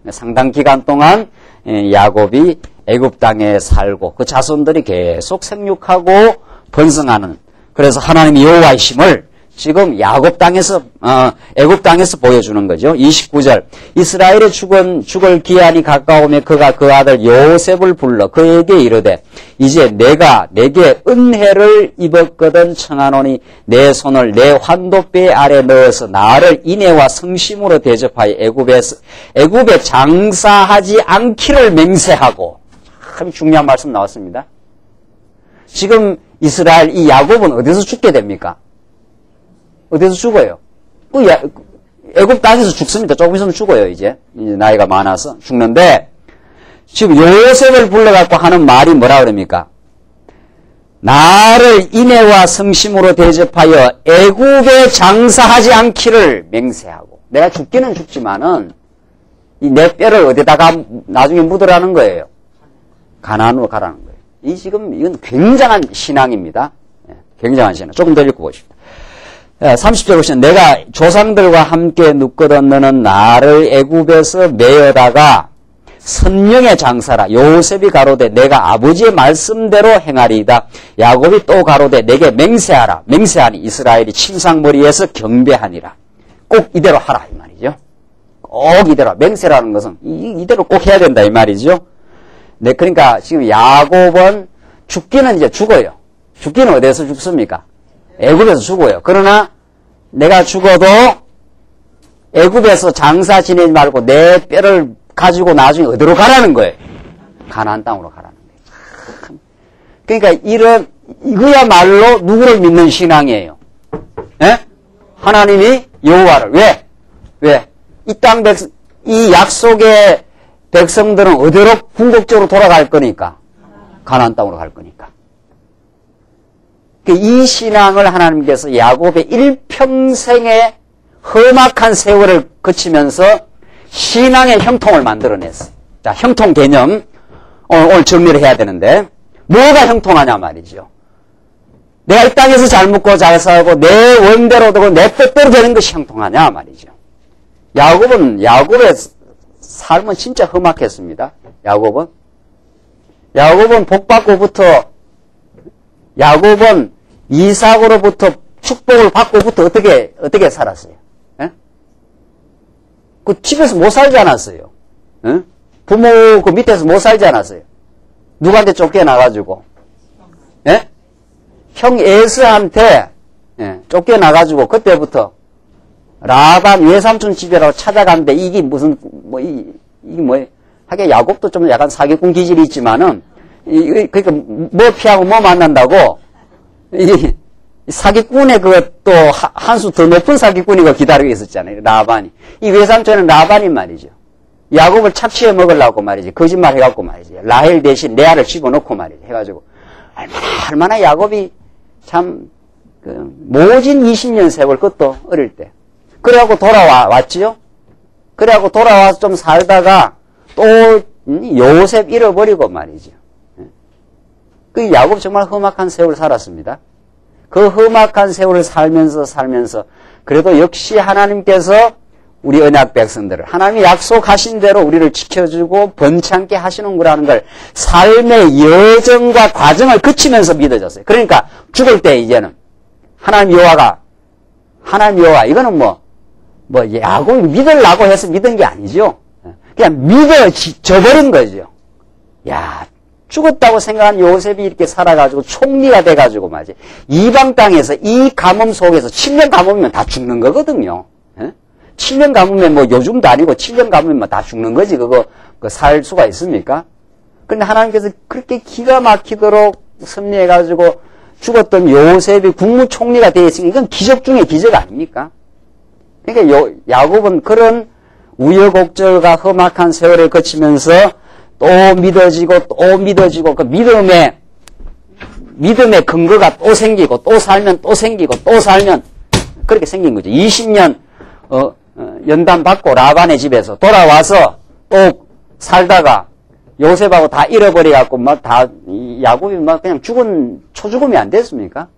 상당 기간 동안 야곱이 애굽 땅에 살고 그 자손들이 계속 생육하고 번성하는, 그래서 하나님의 여호와이심을 지금 야곱 땅에서 애굽 땅에서 보여주는 거죠. 29절 이스라엘의 죽을 기한이 가까우며 그가 그 아들 요셉을 불러 그에게 이르되 이제 내가 내게 은혜를 입었거든 청하노니 내 손을 내 환도배 아래 넣어서 나를 인애와 성심으로 대접하여 애굽에 장사하지 않기를 맹세하고. 참 중요한 말씀 나왔습니다. 지금 이스라엘 이 야곱은 어디서 죽게 됩니까? 어디서 죽어요? 애굽 땅에서 죽습니다. 조금 있으면 죽어요, 이제 나이가 많아서 죽는데, 지금 요셉을 불러갖고 하는 말이 뭐라 그럽니까? 나를 인애와 성심으로 대접하여 애굽에 장사하지 않기를 맹세하고. 내가 죽기는 죽지만은 이 내 뼈를 어디다가 나중에 묻으라는 거예요. 가나안으로 가라는 거예요. 이건 굉장한 신앙입니다. 굉장한 신앙. 조금 더 읽고 보십시오. 30절 보시면 내가 조상들과 함께 눕거든 너는 나를 애굽에서 메어다가 선령의 장사라. 요셉이 가로되 내가 아버지의 말씀대로 행하리이다. 야곱이 또 가로되 내게 맹세하라. 맹세하니 이스라엘이 침상머리에서 경배하니라. 꼭 이대로 하라 이 말이죠. 꼭 이대로. 맹세라는 것은 이대로 꼭 해야 된다 이 말이죠. 네, 그러니까 지금 야곱은 죽기는 이제 죽어요. 죽기는 어디에서 죽습니까? 애굽에서 죽어요. 그러나 내가 죽어도 애굽에서 장사 지내지 말고 내 뼈를 가지고 나중에 어디로 가라는 거예요? 가나안 땅으로 가라는 거예요. 그러니까 이거야말로 누구를 믿는 신앙이에요? 예? 하나님이 여호와를. 왜? 이 약속의 백성들은 어디로 궁극적으로 돌아갈 거니까? 가나안 땅으로 갈 거니까. 이 신앙을 하나님께서 야곱의 일평생의 험악한 세월을 거치면서 신앙의 형통을 만들어냈어요. 자, 형통 개념 오늘 정리를 해야 되는데 뭐가 형통하냐 말이죠. 내가 이 땅에서 잘 먹고 잘 살고 내 원대로 되고 내 뜻대로 되는 것이 형통하냐 말이죠. 야곱의 삶은 진짜 험악했습니다. 야곱은 복받고부터 야곱은 이삭으로부터 축복을 받고부터 어떻게 살았어요? 예? 그 집에서 못 살지 않았어요. 예? 부모 그 밑에서 못 살지 않았어요. 누구한테 쫓겨나가지고, 예? 형 에스한테 쫓겨나가지고 그때부터 라반 외삼촌 집이라고 찾아갔는데 이게 무슨 이게 뭐예요? 하긴 야곱도 좀 약간 사기꾼 기질이 있지만은 그러니까 뭐 피하고 뭐 만난다고 이 사기꾼의 그것도 한 수 더 높은 사기꾼이 기다리고 있었잖아요. 라반이. 이 외삼촌은 라반이 말이죠. 야곱을 착취해 먹으려고 말이지. 거짓말 해갖고 말이지. 라헬 대신 레아를 집어넣고 말이지. 해가지고 얼마나 야곱이 참 모진 20년 세월, 그것도 어릴 때. 그래갖고 돌아왔지요. 그래갖고 돌아와서 좀 살다가 또 요셉 잃어버리고 말이죠. 그 야곱 정말 험악한 세월을 살았습니다. 그 험악한 세월을 살면서 그래도 역시 하나님께서 우리 언약 백성들을. 하나님이 약속하신 대로 우리를 지켜주고 번창케 하시는 거라는 걸 삶의 여정과 과정을 거치면서 믿어졌어요. 그러니까 죽을 때 이제는 하나님 여호와 이거는 야곱이 믿으려고 해서 믿은 게 아니죠. 그냥 믿어져버린 거죠. 야, 죽었다고 생각한 요셉이 이렇게 살아가지고 총리가 돼가지고 말이지. 이방 땅에서 이 가뭄 속에서 7년 가뭄이면 다 죽는 거거든요. 7년 가뭄이면 요즘도 아니고 7년 가뭄이면 다 죽는 거지. 그거 살 수가 있습니까? 근데 하나님께서 그렇게 기가 막히도록 섭리해가지고 죽었던 요셉이 국무총리가 되어 있으니 이건 기적 중에 기적 아닙니까? 그러니까 야곱은 그런 우여곡절과 험악한 세월을 거치면서 또 믿어지고 그 믿음의 근거가 또 생기고 또 살면 또 생기고 또 살면 그렇게 생긴 거죠. 20년 연단 받고 라반의 집에서 돌아와서 또 살다가 요셉하고 다 잃어버려갖고 야곱이 그냥 초죽음이 안 됐습니까?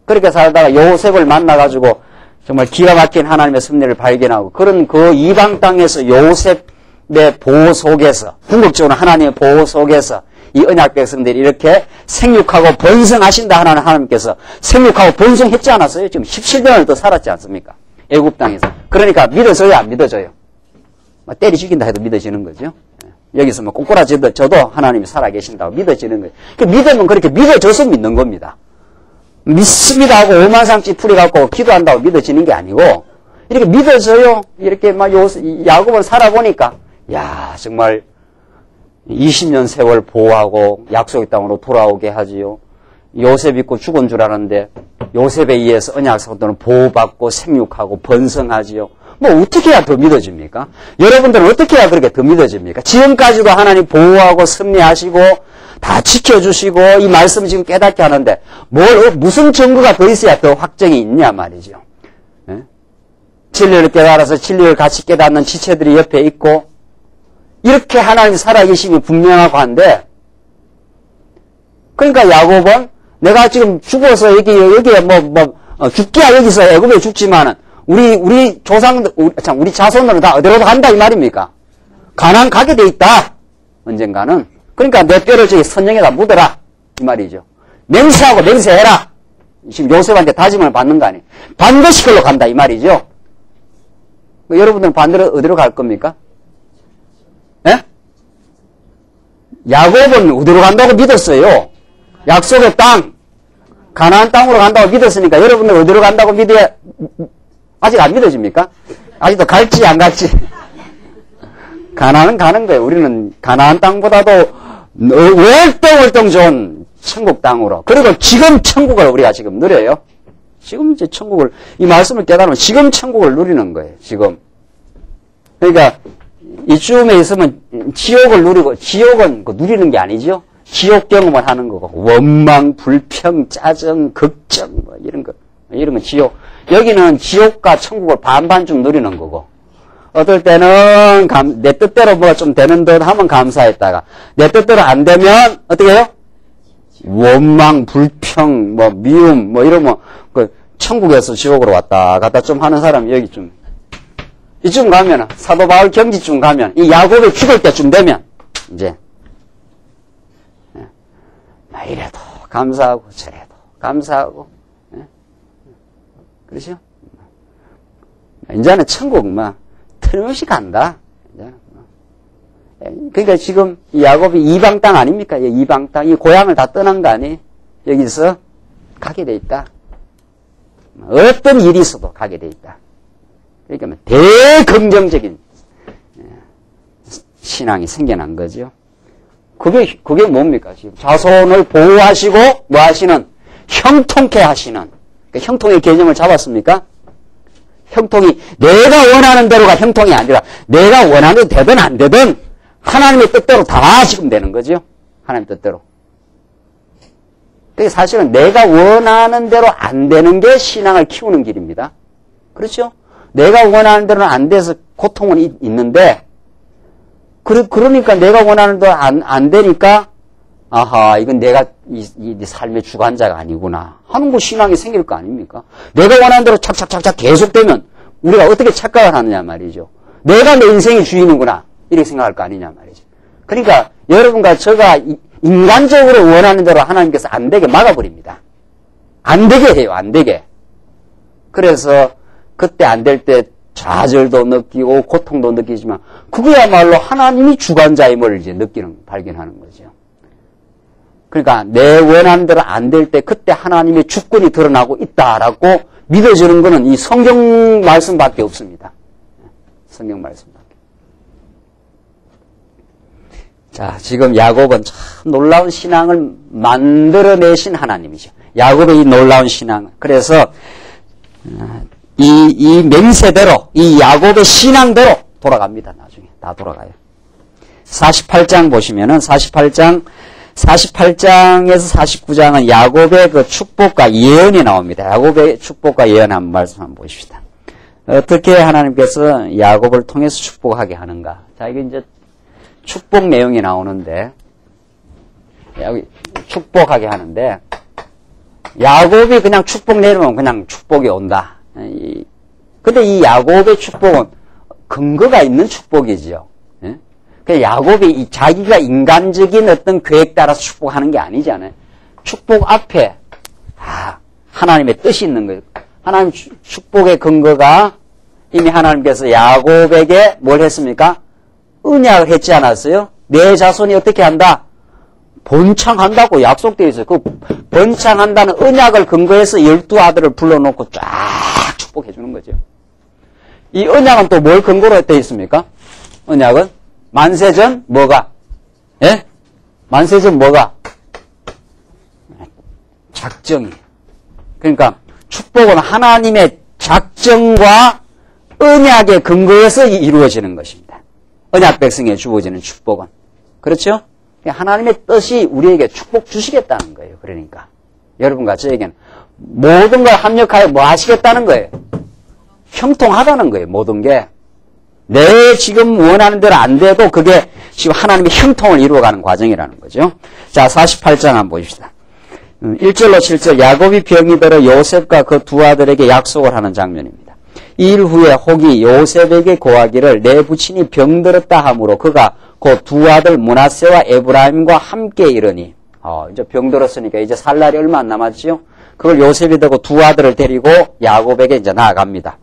그렇게 살다가 요셉을 만나가지고 정말 기가 막힌 하나님의 섭리를 발견하고 그런 그 이방 땅에서 요셉의 보호 속에서 궁극적으로 하나님의 보호 속에서 이 언약 백성들이 이렇게 생육하고 번성하신다 하는 하나님께서 생육하고 번성했지 않았어요? 지금 17년을 더 살았지 않습니까? 애굽 땅에서. 그러니까 믿어져요, 안 믿어져요? 때리 죽인다 해도 믿어지는 거죠. 여기서 꼬꾸라져도 하나님이 살아계신다고 믿어지는 거예요. 믿으면 그렇게 믿어져서 믿는 겁니다. 믿습니다 하고 오만상치 풀이갖고 기도한다고 믿어지는 게 아니고 이렇게 믿어져요. 이렇게 야곱을 살아보니까 야 정말 20년 세월 보호하고 약속의 땅으로 돌아오게 하지요. 요셉 있고 죽은 줄 알았는데 요셉에 의해서 언약 성도는 보호받고 생육하고 번성하지요. 어떻게 해야 더 믿어집니까? 여러분들은 어떻게 해야 그렇게 더 믿어집니까? 지금까지도 하나님 보호하고 섭리하시고 다 지켜주시고 이 말씀 지금 깨닫게 하는데 무슨 증거가 더 있어야 더 확정이 있냐 말이죠. 예? 진리를 깨달아서 진리를 같이 깨닫는 지체들이 옆에 있고 이렇게 하나님 살아계심이 분명하고 한데 그러니까 야곱은 내가 지금 죽어서 여기에 죽기야 여기서 애굽에 죽지만은 우리 조상들 우리 자손들은 다 어디로 간다 이 말입니까? 가나안 가게 돼 있다 언젠가는. 그러니까 내 뼈를 저기 선영에다 묻어라 이 말이죠. 맹세하고 맹세해라. 지금 요셉한테 다짐을 받는 거 아니에요. 반드시 그걸로 간다 이 말이죠. 여러분들은 반대로 어디로 갈 겁니까? 예? 야곱은 어디로 간다고 믿었어요? 약속의 땅 가나안 땅으로 간다고 믿었으니까 여러분들 어디로 간다고 믿어야 아직 안 믿어집니까? 아직도 갈지 안 갈지 가나안은 가는 거예요. 우리는 가나안 땅보다도 월등월등 좋은 천국 땅으로. 그리고 지금 천국을 우리가 지금 누려요. 지금 이제 천국을, 이 말씀을 깨달으면 지금 천국을 누리는 거예요. 지금. 그러니까 이쯤에 있으면 지옥을 누리고, 지옥은 누리는 게 아니죠. 지옥 경험을 하는 거고, 원망, 불평, 짜증, 걱정, 이런 건 지옥. 여기는 지옥과 천국을 반반쯤 누리는 거고. 어떨 때는 내 뜻대로 좀 되는 듯 하면 감사했다가 내 뜻대로 안 되면 어떻게 해요? 원망, 불평, 미움, 이러면 천국에서 지옥으로 왔다 갔다 좀 하는 사람이 여기 이쯤 가면 사도 바울 경지쯤 가면 이 야곱이 죽을 때쯤 되면 이제 이래도 감사하고 저래도 감사하고 그렇죠? 이제는 천국 틀림없이 간다. 그러니까 지금 야곱이 이방 땅 아닙니까? 이방 땅, 이 고향을 다 떠난 거 아니에요? 여기서 가게 돼 있다. 어떤 일이 있어도 가게 돼 있다. 그러니까 대긍정적인 신앙이 생겨난 거죠. 그게 뭡니까? 지금 자손을 보호하시고 뭐 하시는? 형통케 하시는. 그러니까 형통의 개념을 잡았습니까? 형통이 내가 원하는 대로가 형통이 아니라 내가 원하는 대로 되든 안 되든 하나님의 뜻대로 다 지금 되는 거죠. 하나님의 뜻대로. 그게 사실은 내가 원하는 대로 안 되는 게 신앙을 키우는 길입니다. 그렇죠? 내가 원하는 대로는 안 돼서 고통은 있는데 그러니까 내가 원하는 대로 안 되니까 아하, 이건 내가 이 삶의 주관자가 아니구나 하는 거 신앙이 생길 거 아닙니까? 내가 원하는 대로 착착착착 계속되면 우리가 어떻게 착각을 하느냐 말이죠. 내가 내 인생의 주인이구나. 이렇게 생각할 거 아니냐 말이죠. 그러니까 여러분과 제가 인간적으로 원하는 대로 하나님께서 안 되게 막아버립니다. 안 되게 해요. 안 되게. 그래서 그때 안 될 때 좌절도 느끼고 고통도 느끼지만 그거야말로 하나님이 주관자임을 이제 발견하는 거죠. 그러니까 내 원하는 대로 안 될 때 그때 하나님의 주권이 드러나고 있다라고 믿어지는 것은 이 성경 말씀밖에 없습니다. 성경 말씀밖에. 자, 지금 야곱은 참 놀라운 신앙을 만들어내신 하나님이죠. 야곱의 이 놀라운 신앙. 그래서 이 맹세대로, 이 야곱의 신앙대로 돌아갑니다. 나중에 다 돌아가요. 48장 보시면은 48장에서 49장은 야곱의 그 축복과 예언이 나옵니다. 야곱의 축복과 예언 한번 말씀 한번 보십시다. 어떻게 하나님께서 야곱을 통해서 축복하게 하는가? 자, 이게 이제 축복 내용이 나오는데, 여기 축복하게 하는데, 야곱이 그냥 축복 내리면 그냥 축복이 온다. 근데 이 야곱의 축복은 근거가 있는 축복이지요. 그 야곱이 자기가 인간적인 어떤 계획 따라서 축복하는 게 아니잖아요. 축복 앞에 하나님의 뜻이 있는 거예요. 하나님 축복의 근거가 이미 하나님께서 야곱에게 뭘 했습니까? 언약을 했지 않았어요? 내 자손이 어떻게 한다? 번창한다고 약속되어 있어요. 그 번창한다는 언약을 근거해서 12아들을 불러놓고 쫙 축복해 주는 거죠. 이 언약은 또 뭘 근거로 되어 있습니까? 언약은 만세전 뭐가? 예? 만세전 뭐가? 작정이. 그러니까 축복은 하나님의 작정과 언약의 근거에서 이루어지는 것입니다. 언약 백성에 주어지는 축복은. 그렇죠? 하나님의 뜻이 우리에게 축복 주시겠다는 거예요. 그러니까 여러분과 저에게는 모든 걸 합력하여 뭐 하시겠다는 거예요? 형통하다는 거예요. 모든 게. 내 지금 원하는 대로 안 돼도 그게 지금 하나님의 형통을 이루어가는 과정이라는 거죠. 자, 48장 한번 보십시다. 1절로 7절 야곱이 병이 들어 요셉과 그 두 아들에게 약속을 하는 장면입니다. 이일 후에 혹이 요셉에게 고하기를 내 부친이 병들었다 하므로 그가 그 두 아들 므낫세와 에브라임과 함께 이르니 이제 병들었으니까 이제 살 날이 얼마 안 남았지요. 그걸 요셉이 되고 두 아들을 데리고 야곱에게 이제 나아갑니다.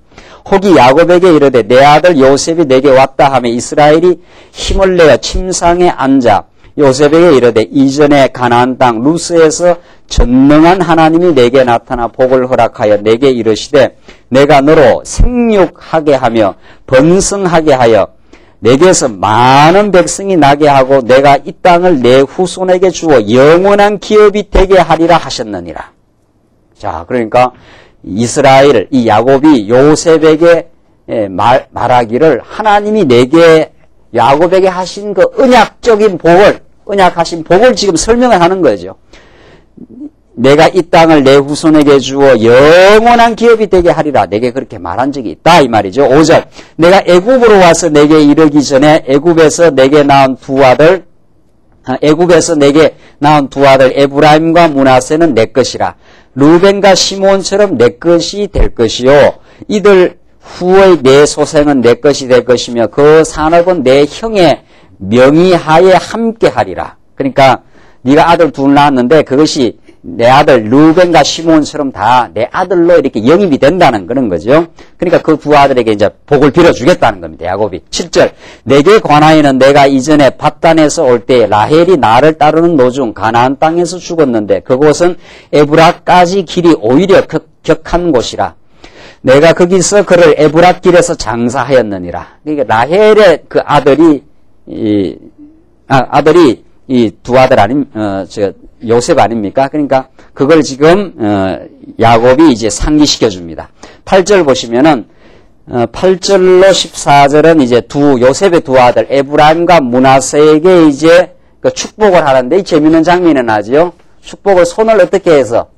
혹이 야곱에게 이르되 내 아들 요셉이 내게 왔다 하며 이스라엘이 힘을 내어 침상에 앉아 요셉에게 이르되 이전에 가나안 땅 루스에서 전능한 하나님이 내게 나타나 복을 허락하여 내게 이르시되 내가 너로 생육하게 하며 번성하게 하여 내게서 많은 백성이 나게 하고 내가 이 땅을 내 후손에게 주어 영원한 기업이 되게 하리라 하셨느니라. 자, 그러니까 이스라엘, 이 야곱이 요셉에게 말하기를 하나님이 내게 야곱에게 하신 그 언약하신 복을 지금 설명을 하는 거죠. 내가 이 땅을 내 후손에게 주어 영원한 기업이 되게 하리라. 내게 그렇게 말한 적이 있다. 이 말이죠. 5절. 내가 애굽으로 와서 내게 이르기 전에 애굽에서 내게 낳은 두 아들 에브라임과 므낫세는 내 것이라. 루벤과 시몬처럼 내 것이 될 것이요. 이들 후의 내 소생은 내 것이 될 것이며 그 산업은 내 형의 명의하에 함께 하리라. 그러니까 네가 아들 둘 낳았는데 그것이 내 아들 루벤과 시몬처럼 다 내 아들로 이렇게 영입이 된다는 그런 거죠. 그러니까 그 두 아들에게 이제 복을 빌어주겠다는 겁니다. 야곱이. 7절. 내게 관하여는 내가 이전에 밧단에서 올 때 라헬이 나를 따르는 노중 가나안 땅에서 죽었는데 그곳은 에브라까지 길이 오히려 격한 곳이라. 내가 거기서 그를 에브라 길에서 장사하였느니라. 그러니까 라헬의 그 아들이 이 두 아들 요셉 아닙니까? 그러니까 그걸 지금 야곱이 이제 상기시켜 줍니다. 8절 보시면은 8절로 14절은 이제 요셉의 두 아들 에브라임과 므낫세에게 이제 그 축복을 하는데 이 재미있는 장면이 나죠. 축복을 손을 어떻게 해서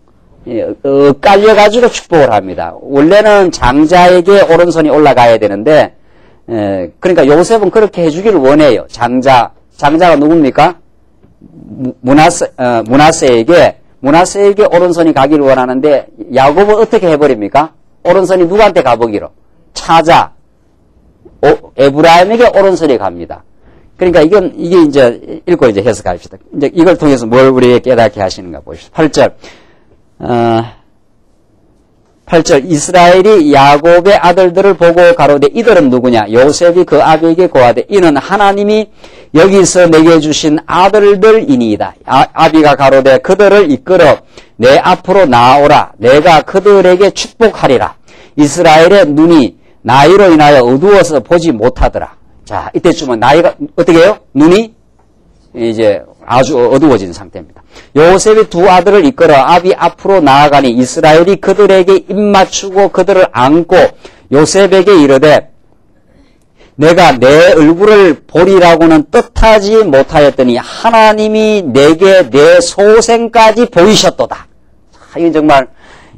엇갈려 가지고 축복을 합니다. 원래는 장자에게 오른손이 올라가야 되는데 그러니까 요셉은 그렇게 해주기를 원해요. 장자가 누굽니까? 므낫세에게 오른손이 가기를 원하는데 야곱은 어떻게 해버립니까? 오른손이 누구한테 가보기로? 찾아 에브라임에게 오른손이 갑니다. 그러니까 이게 이제 읽고 이제 해석합시다. 이제 이걸 통해서 뭘 우리에게 깨닫게 하시는가 보십시오. 8절 이스라엘이 야곱의 아들들을 보고 가로되 이들은 누구냐? 요셉이 그 아비에게 고하되 이는 하나님이 여기서 내게 주신 아들들이니이다. 아비가 가로되 그들을 이끌어 내 앞으로 나오라. 내가 그들에게 축복하리라. 이스라엘의 눈이 나이로 인하여 어두워서 보지 못하더라. 자, 이때쯤은 나이가 어떻게 해요? 눈이 이제 아주 어두워진 상태입니다. 요셉이 두 아들을 이끌어 아비 앞으로 나아가니 이스라엘이 그들에게 입맞추고 그들을 안고 요셉에게 이르되 내가 내 얼굴을 보리라고는 뜻하지 못하였더니 하나님이 내게 내 소생까지 보이셨도다. 자, 이건 정말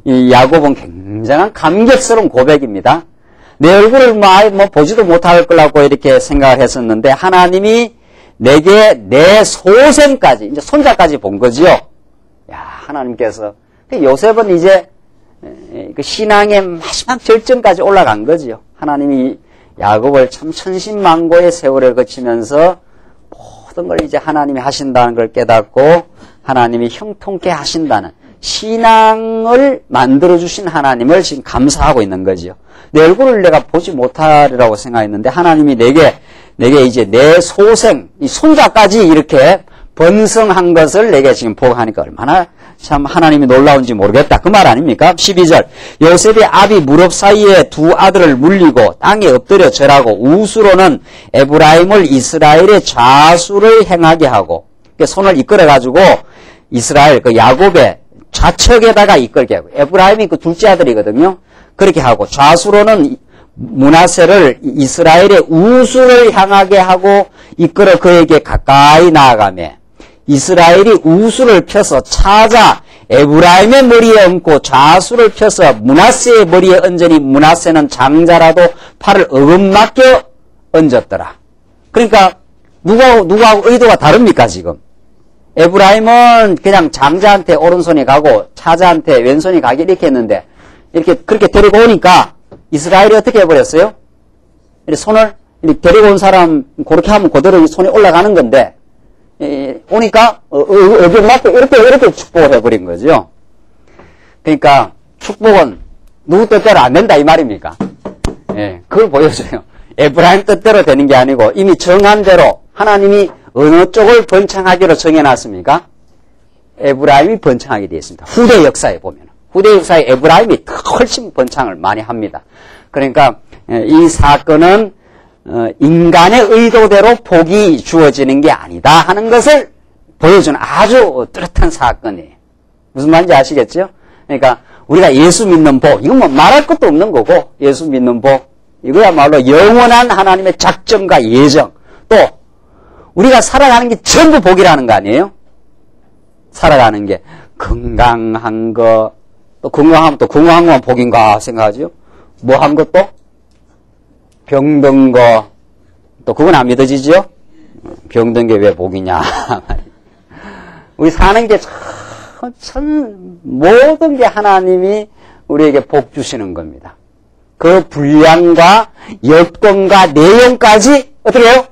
이 야곱은 굉장한 감격스러운 고백입니다. 내 얼굴을 뭐 보지도 못할 거라고 이렇게 생각을 했었는데 하나님이 내게 내 소생까지 이제 손자까지 본 거지요. 야, 하나님께서 요셉은 이제 그 신앙의 마지막 절정까지 올라간 거지요. 하나님이 야곱을 참 천신만고의 세월을 거치면서 모든 걸 이제 하나님이 하신다는 걸 깨닫고 하나님이 형통케 하신다는 신앙을 만들어주신 하나님을 지금 감사하고 있는 거지요. 내 얼굴을 내가 보지 못하리라고 생각했는데 하나님이 내게 이제 내 소생, 이 손자까지 이렇게 번성한 것을 내게 지금 보고하니까 얼마나 참 하나님이 놀라운지 모르겠다. 그 말 아닙니까? 12절. 요셉의 아비 무릎 사이에 두 아들을 물리고 땅에 엎드려 절하고 우수로는 에브라임을 이스라엘의 좌수를 행하게 하고 손을 이끌어가지고 이스라엘 그 야곱의 좌측에다가 이끌게 하고 에브라임이 그 둘째 아들이거든요. 그렇게 하고 좌수로는 므낫세를 이스라엘의 우수를 향하게 하고 이끌어 그에게 가까이 나아가며 이스라엘이 우수를 펴서 찾아 에브라임의 머리에 얹고 좌수를 펴서 므낫세의 머리에 얹으니 므낫세는 장자라도 팔을 어긋맞게 얹었더라. 그러니까 누구하고 의도가 다릅니까 지금? 에브라임은 그냥 장자한테 오른손이 가고 차자한테 왼손이 가게 이렇게 했는데 이렇게 그렇게 데리고 오니까 이스라엘이 어떻게 해버렸어요? 이렇게 손을 이렇게 데리고 온 사람 그렇게 하면 그대로 손이 올라가는 건데 오니까 어긋맞게 이렇게 축복을 해버린 거죠. 그러니까 축복은 누구 뜻대로 안 된다 이 말입니까? 예, 그걸 보여줘요. 에브라임 뜻대로 되는 게 아니고 이미 정한 대로 하나님이 어느 쪽을 번창하기로 정해놨습니까? 에브라임이 번창하게 되어 있습니다. 후대 역사에 보면. 후대 역사에 에브라임이 훨씬 번창을 많이 합니다. 그러니까 이 사건은 인간의 의도대로 복이 주어지는 게 아니다 하는 것을 보여주는 아주 뚜렷한 사건이에요. 무슨 말인지 아시겠죠? 그러니까 우리가 예수 믿는 복, 이건 뭐 말할 것도 없는 거고 예수 믿는 복, 이거야말로 영원한 하나님의 작정과 예정, 또 우리가 살아가는 게 전부 복이라는 거 아니에요? 살아가는 게 건강한 거, 또 건강하면 또 건강한 것만 복인가 생각하죠? 뭐 한 것도? 병든 거, 또 그건 안 믿어지죠? 병든 게 왜 복이냐. 우리 사는 게 참 모든 게 하나님이 우리에게 복 주시는 겁니다. 그 분량과 여건과 내용까지 어떻게 해요?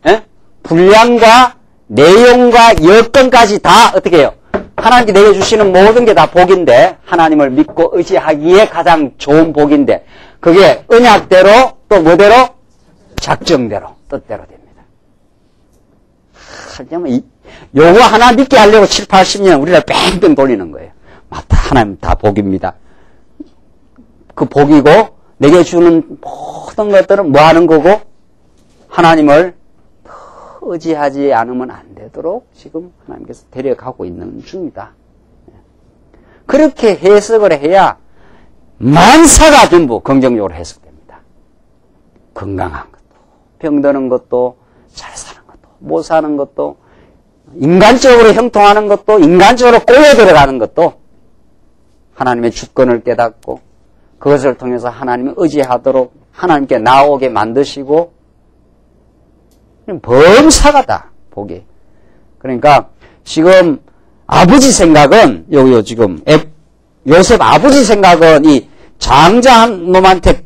예? 분량과 내용과 여건까지 다 어떻게 해요? 하나님께 내게 주시는 모든 게 다 복인데 하나님을 믿고 의지하기에 가장 좋은 복인데 그게 언약대로 또 뭐대로? 작정대로 뜻대로 됩니다. 요거 하나 믿게 하려고 7, 80년 우리를 뺑뺑 돌리는 거예요. 맞다. 하나님 다 복입니다. 그 복이고 내게 주는 모든 것들은 뭐 하는 거고? 하나님을 의지하지 않으면 안 되도록 지금 하나님께서 데려가고 있는 중이다. 그렇게 해석을 해야 만사가 전부 긍정적으로 해석됩니다. 건강한 것도, 병드는 것도, 잘 사는 것도, 못 사는 것도, 인간적으로 형통하는 것도, 인간적으로 꼬여 들어가는 것도 하나님의 주권을 깨닫고 그것을 통해서 하나님을 의지하도록 하나님께 나오게 만드시고 범사가다 복이. 그러니까 지금 아버지 생각은 지금 요셉 아버지 생각은 이 장자한 놈한테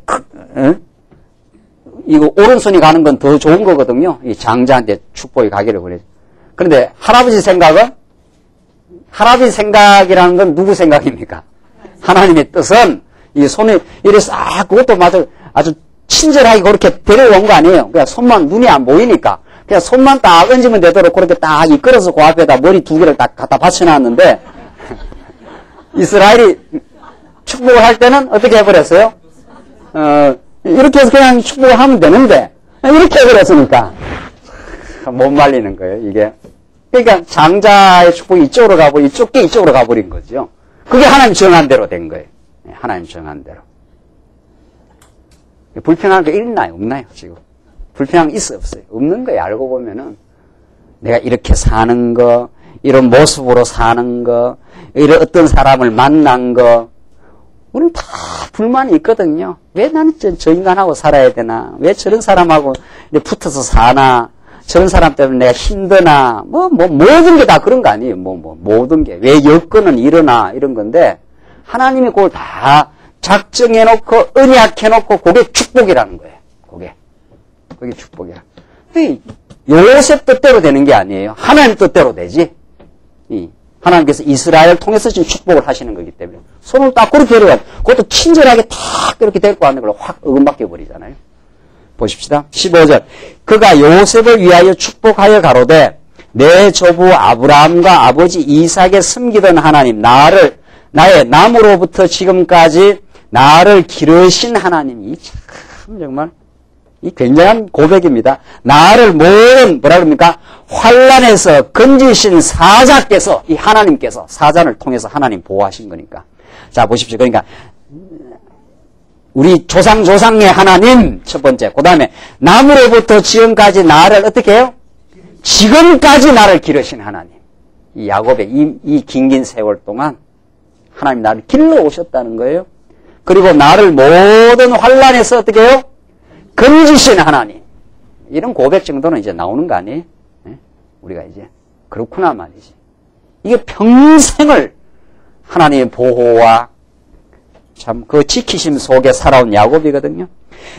이거 오른손이 가는 건 더 좋은 거거든요. 이 장자한테 축복이 가기를 그래요. 그런데 할아버지 생각이라는 건 누구 생각입니까? 하나님의 뜻은 이 손이 이래 싹 그것도 아주 친절하게 그렇게 데려온 거 아니에요. 그냥 손만 눈이 안 보이니까 그냥 손만 딱 얹으면 되도록 그렇게 딱 이끌어서 그 앞에다 머리 두 개를 딱 갖다 받쳐놨는데 이스라엘이 축복을 할 때는 어떻게 해버렸어요? 이렇게 해서 그냥 축복을 하면 되는데 이렇게 해버렸으니까 못 말리는 거예요, 이게. 그러니까 장자의 축복이 이쪽으로 가버리고 이쪽게 이쪽으로 가버린 거죠. 그게 하나님 정한 대로 된 거예요. 하나님 정한 대로. 불평한 거 있나요? 없나요? 지금. 불평한 거 있어요? 없어요? 없는 거예요. 알고 보면은 내가 이렇게 사는 거, 이런 모습으로 사는 거, 이런 어떤 사람을 만난 거, 우리는 다 불만이 있거든요. 왜 나는 저 인간하고 살아야 되나? 왜 저런 사람하고 붙어서 사나? 저런 사람 때문에 내가 힘드나? 모든 게 다 그런 거 아니에요. 모든 게. 왜 여건은 이러나? 이런 건데, 하나님이 그걸 다 작정해놓고, 언약해놓고, 그게 축복이라는 거예요. 그게 축복이야. 요셉 뜻대로 되는 게 아니에요. 하나님 뜻대로 되지. 하나님께서 이스라엘을 통해서 지금 축복을 하시는 거기 때문에. 손을 딱 그렇게 데려가. 그것도 친절하게 탁 그렇게 데리고 왔는 걸 확 어금박혀 버리잖아요. 보십시다. 15절. 그가 요셉을 위하여 축복하여 가로되 내 조부 아브라함과 아버지 이삭에 섬기던 하나님 나의 남으로부터 지금까지 나를 기르신 하나님이 참 정말 이 굉장한 고백입니다. 나를 모든 뭐라 그럽니까? 환난에서 건지신 사자께서 이 하나님께서 사자를 통해서 하나님 보호하신 거니까. 자 보십시오. 그러니까 우리 조상의 하나님 첫 번째. 그 다음에 남으로부터 지금까지 나를 어떻게 해요? 지금까지 나를 기르신 하나님. 이 야곱의 이 긴긴 세월 동안 하나님 나를 길러 오셨다는 거예요. 그리고 나를 모든 환난에서 어떻게 해요? 건지신 하나님. 이런 고백 정도는 이제 나오는 거 아니에요? 네? 우리가 이제 그렇구나 말이지. 이게 평생을 하나님의 보호와 참 그 지키심 속에 살아온 야곱이거든요.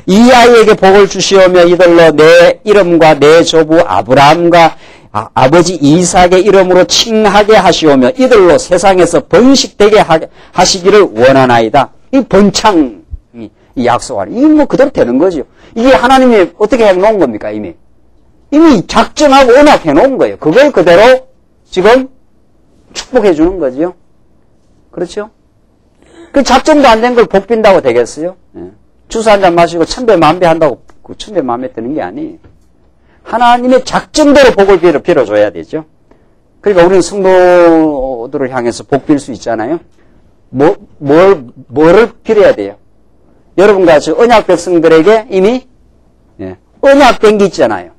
이 아이에게 복을 주시오며 이들로 내 이름과 내 조부 아브라함과 아버지 이삭의 이름으로 칭하게 하시오며 이들로 세상에서 번식되게 하시기를 원하나이다. 이 번창 이 약속하는 이게 뭐 그대로 되는 거죠. 이게 하나님이 어떻게 해놓은 겁니까? 이미 작정하고 언약해 놓은 거예요. 그걸 그대로 지금 축복해 주는 거죠. 그렇죠? 그 작정도 안 된 걸 복 빈다고 되겠어요? 주스 한 잔 마시고 천배만배 한다고 그 천배만배 되는 게 아니에요. 하나님의 작정대로 복을 빌어줘야 되죠. 그러니까 우리는 성도들을 향해서 복 빌 수 있잖아요. 뭐를 빌어야 돼요? 여러분과 저 언약 백성들에게 이미 언약된 게 있잖아요.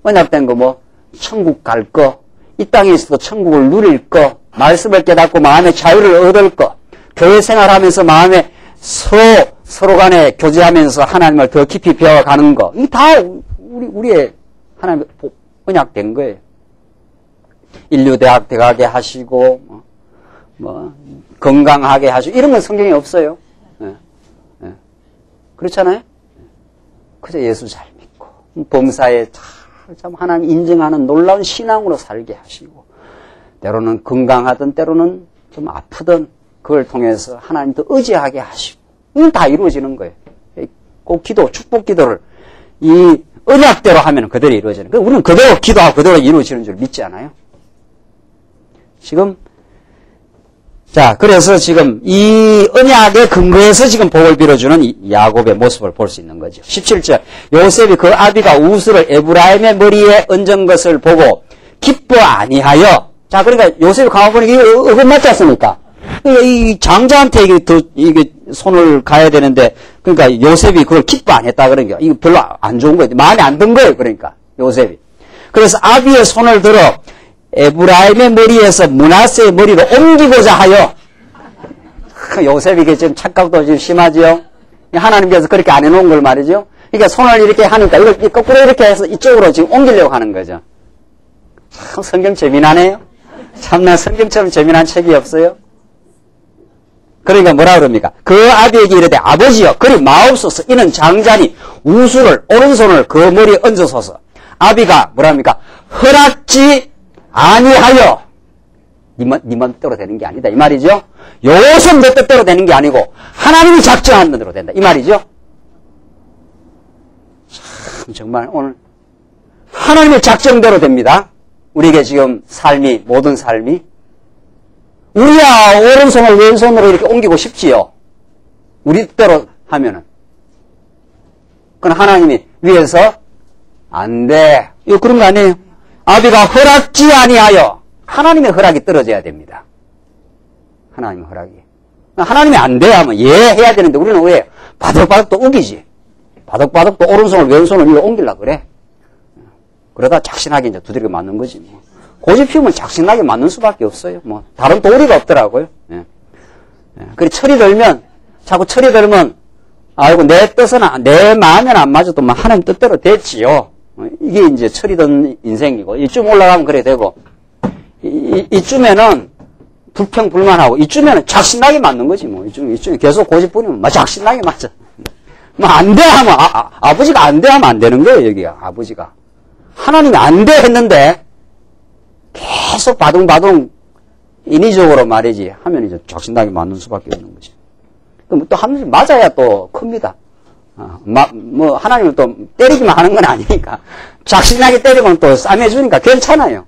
언약된 거 천국 갈 거, 이 땅에 있어도 천국을 누릴 거, 말씀을 깨닫고 마음의 자유를 얻을 거, 교회 생활하면서 마음에 서로 간에 교제하면서 하나님을 더 깊이 배워가는 거, 이게 다 우리의 하나님의 언약된 거예요. 인류대학 들어가게 하시고, 건강하게 하시고, 이런 건 성경에 없어요. 그렇잖아요? 그저 예수 잘 믿고, 범사에 참 하나님 인정하는 놀라운 신앙으로 살게 하시고, 때로는 건강하든 때로는 좀 아프든 그걸 통해서 하나님 더 의지하게 하시고, 이건 다 이루어지는 거예요. 꼭 축복 기도를 이 언약대로 하면 그대로 이루어지는 거예요. 우리는 그대로 기도하고 그대로 이루어지는 줄 믿지 않아요? 지금 그래서 지금 이 언약의 근거에서 지금 복을 빌어주는 이 야곱의 모습을 볼 수 있는 거죠. 17절. 요셉이 그 아비가 우스를 에브라임의 머리에 얹은 것을 보고 기뻐 아니하여. 그러니까 요셉이 가만보니 이게 어긋맞지 않습니까? 이 장자한테 이게 손을 가야 되는데, 그러니까 요셉이 그걸 기뻐 안 했다 그러니까. 이거 별로 안 좋은 거예요. 마음에 안 든 거예요. 그러니까 요셉이. 그래서 아비의 손을 들어 에브라임의 머리에서 므낫세의 머리로 옮기고자 하여. 요셉이 이게 지금 착각도 좀 심하지요. 하나님께서 그렇게 안 해놓은 걸 말이죠. 그러니까 손을 이렇게 하니까 이걸 거꾸로 이렇게 해서 이쪽으로 지금 옮기려고 하는 거죠. 참 성경 재미나네요. 참나 성경처럼 재미난 책이 없어요. 그러니까 뭐라 그럽니까? 그 아비에게 이르되 아버지여 그리 마옵소서 이는 장자니 우수를 오른손을 그 머리에 얹어서서 아비가 뭐랍니까? 허락지 아니하여 네 맘대로 되는 게 아니다 이 말이죠. 요선 내 뜻대로 되는 게 아니고 하나님이 작정한 대로 된다 이 말이죠. 참 정말 오늘 하나님의 작정대로 됩니다. 우리에게 지금 삶이 모든 삶이 우리야 오른손을 왼손으로 이렇게 옮기고 싶지요. 우리 뜻대로 하면은. 그건 하나님이 위에서 안 돼. 이거 그런 거 아니에요. 아비가 허락지 아니하여 하나님의 허락이 떨어져야 됩니다. 하나님의 허락이. 하나님이 안 돼 하면 예 해야 되는데 우리는 왜 바득바득 또 우기지. 바득바득 또 오른손을 왼손을 위로 옮기려고 그래. 그러다 작신하게 이제 두드리고 맞는 거지 뭐. 고집 피우면 작신나게 맞는 수밖에 없어요. 뭐 다른 도리가 없더라고요. 예. 예. 그래 철이 들면 자꾸 철이 들면 아이고 내 뜻은 내 마음에는 안 맞아도 뭐 하나님 뜻대로 됐지요. 이게 이제 철이 든 인생이고 이쯤 올라가면 그래 되고 이쯤에는 불평불만하고 이쯤에는 작신나게 맞는 거지 뭐. 이쯤에 계속 고집 부리면 막 작신나게 맞아. 뭐 안 돼 하면 아버지가 안 돼 하면 안 되는 거예요 여기가 아버지가. 하나님이 안 돼 했는데 계속 바둥바둥 인위적으로 말이지 하면 이제 작신나게 맞는 수밖에 없는 거지. 그럼 또 한 번씩 맞아야 또 큽니다. 뭐 하나님을 또 때리기만 하는 건 아니니까 작신나게 때리면 또 싸매주니까 괜찮아요.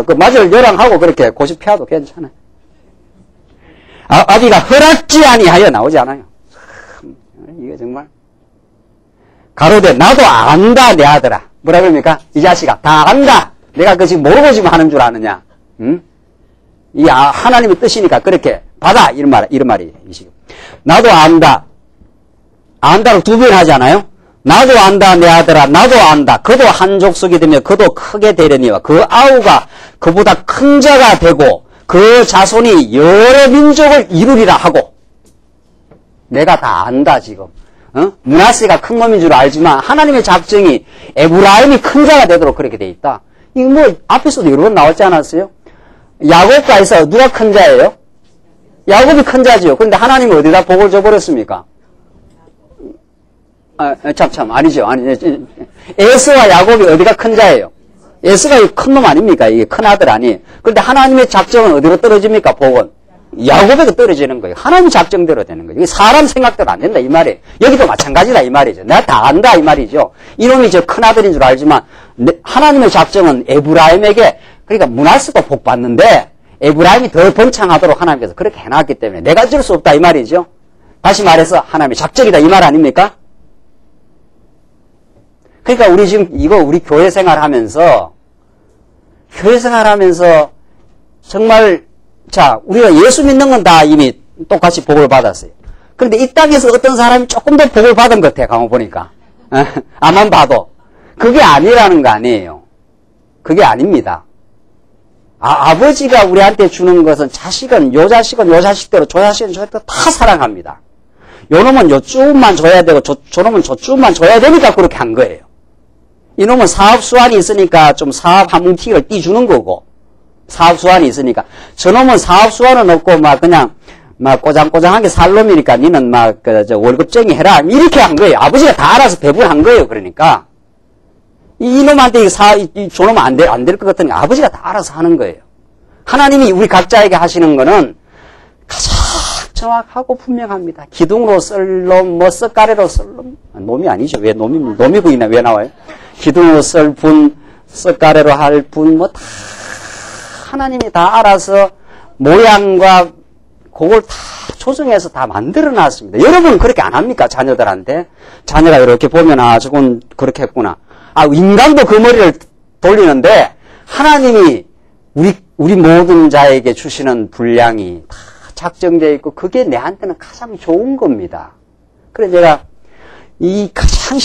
그 맞을 요랑하고 그렇게 고집 피워도 괜찮아요. 아비가 허락지 아니하여 나오지 않아요. 이게 정말 가로되 나도 안다 내 아들아. 뭐라 그럽니까? 이 자식아 다 안다. 내가 그 지금 모르고 지금 하는 줄 아느냐? 응? 이 하나님의 뜻이니까 그렇게 받아 이런 말이 지금. 나도 안다. 안다를 두 번 하잖아요. 나도 안다 내 아들아 나도 안다. 그도 한 족속이 되며 그도 크게 되려니와 그 아우가 그보다 큰 자가 되고 그 자손이 여러 민족을 이루리라 하고. 내가 다 안다 지금. 므낫세가 큰 놈인 줄 알지만 하나님의 작정이 에브라임이 큰 자가 되도록 그렇게 돼 있다. 이거 뭐 앞에서도 여러 번 나왔지 않았어요? 야곱과 에서 누가 큰 자예요? 야곱이 큰 자지요. 그런데 하나님이 어디다 복을 줘버렸습니까? 아니죠. 에서와 야곱이 어디가 큰 자예요? 에서가 큰 놈 아닙니까? 이게 큰 아들 아니에요. 그런데 하나님의 작정은 어디로 떨어집니까? 복은? 야곱에게 떨어지는 거예요. 하나님 작정대로 되는 거예요. 이게 사람 생각대로 안 된다 이 말이에요. 여기도 마찬가지다 이 말이죠. 내가 다 안다 이 말이죠. 이놈이 저 큰아들인 줄 알지만 하나님의 작정은 에브라임에게 그러니까 므낫세도 복 받는데 에브라임이 더 번창하도록 하나님께서 그렇게 해놨기 때문에 내가 어쩔 수 없다 이 말이죠. 다시 말해서 하나님의 작정이다 이 말 아닙니까? 그러니까 우리 지금 이거 우리 교회 생활하면서 정말 자, 우리가 예수 믿는 건 다 이미 똑같이 복을 받았어요. 그런데 이 땅에서 어떤 사람이 조금 더 복을 받은 것 같아, 가만 보니까. 아만 봐도. 그게 아니라는 거 아니에요. 그게 아닙니다. 아버지가 우리한테 주는 것은 요 자식대로, 저 자식은 저대로 다 사랑합니다. 요 놈은 요쯤만 줘야 되고, 저 놈은 저쯤만 줘야 되니까 그렇게 한 거예요. 이놈은 사업 수완이 있으니까 좀 사업 한 뭉티를 띄주는 거고, 사업 수완이 있으니까. 저놈은 사업 수완은 없고, 그냥, 꼬장꼬장하게 살 놈이니까, 니는 월급쟁이 해라. 이렇게 한 거예요. 아버지가 다 알아서 배분한 거예요. 그러니까. 이놈한테 저놈은 안 될 것 같으니까 아버지가 다 알아서 하는 거예요. 하나님이 우리 각자에게 하시는 거는 가장 정확하고 분명합니다. 기둥으로 썰 놈, 썩가래로 썰 놈. 놈이 아니죠. 왜 놈이 그이나 왜 나와요? 기둥으로 썰 분, 썩가래로 할 분, 다 하나님이 다 알아서 모양과 그걸 다 조정해서 다 만들어 놨습니다. 여러분은 그렇게 안 합니까? 자녀들한테. 자녀가 이렇게 보면, 저건 그렇게 했구나. 인간도 그 머리를 돌리는데, 하나님이 우리 모든 자에게 주시는 분량이 다 작정되어 있고, 그게 내한테는 가장 좋은 겁니다. 그래서 제가 이 가장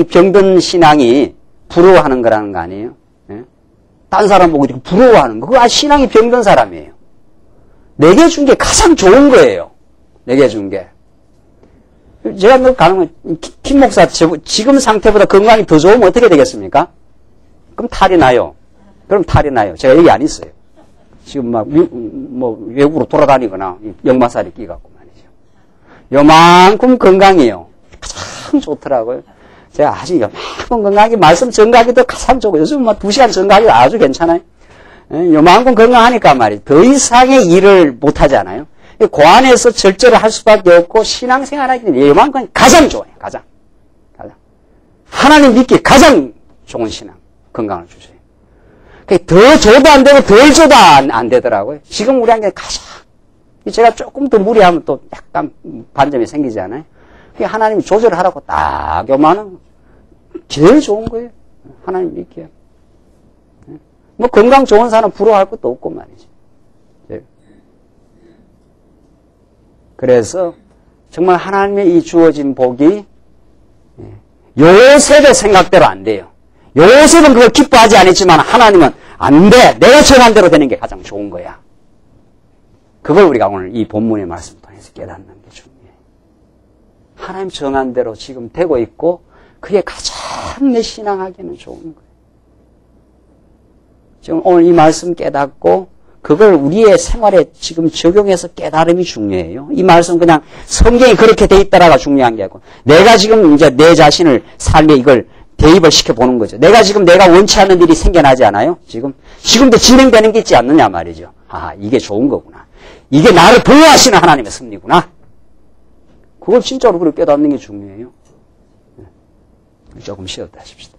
병든 신앙이 부러워하는 거라는 거 아니에요? 예? 딴 사람 보고 이렇게 부러워하는 거. 그거 신앙이 병든 사람이에요. 내게 준 게 가장 좋은 거예요. 내게 준 게. 제가 늘 가능한, 김 목사, 지금 상태보다 건강이 더 좋으면 어떻게 되겠습니까? 그럼 탈이 나요. 제가 여기 안 있어요. 지금 막, 외국으로 돌아다니거나, 역마살이 끼갖고 말이죠. 요만큼 건강해요. 가장 좋더라고요. 제가 아주 요만큼 건강하게, 말씀 정각이도 가장 좋고, 요즘 2시간 정각이 아주 괜찮아요. 요만큼 건강하니까 말이죠. 더 이상의 일을 못 하잖아요. 그 안에서 절제를 할 수밖에 없고, 신앙생활 하기 때문에 요만큼 가장 좋아요. 가장. 하나님 믿기 가장 좋은 신앙, 건강을 주세요. 더 줘도 안 되고 덜 줘도 안 되더라고요. 지금 우리한테 가장, 제가 조금 더 무리하면 또 약간 반점이 생기지 않아요? 하나님이 조절을 하라고 딱 요만한 제일 좋은 거예요. 하나님 믿기요. 뭐 건강 좋은 사람 부러워할 것도 없고 말이죠. 그래서 정말 하나님의 이 주어진 복이 요셉의 생각대로 안 돼요. 요셉은 그걸 기뻐하지 않았지만 하나님은 안 돼. 내가 정한 대로 되는 게 가장 좋은 거야. 그걸 우리가 오늘 이 본문의 말씀을 통해서 깨닫는 게 중요해요. 하나님 정한 대로 지금 되고 있고 그게 가장 내 신앙하기에는 좋은 거예요. 지금 오늘 이 말씀 깨닫고 그걸 우리의 생활에 지금 적용해서 깨달음이 중요해요. 이 말씀 그냥 성경이 그렇게 돼 있다라가 중요한 게 아니고 내가 지금 이제 내 자신을 삶에 이걸 대입을 시켜보는 거죠. 내가 원치 않는 일이 생겨나지 않아요? 지금도 진행되는 게 있지 않느냐 말이죠. 아, 이게 좋은 거구나. 이게 나를 보호하시는 하나님의 섭리구나. 그걸 진짜로 그렇게 깨닫는 게 중요해요. 조금 쉬었다 하십시다.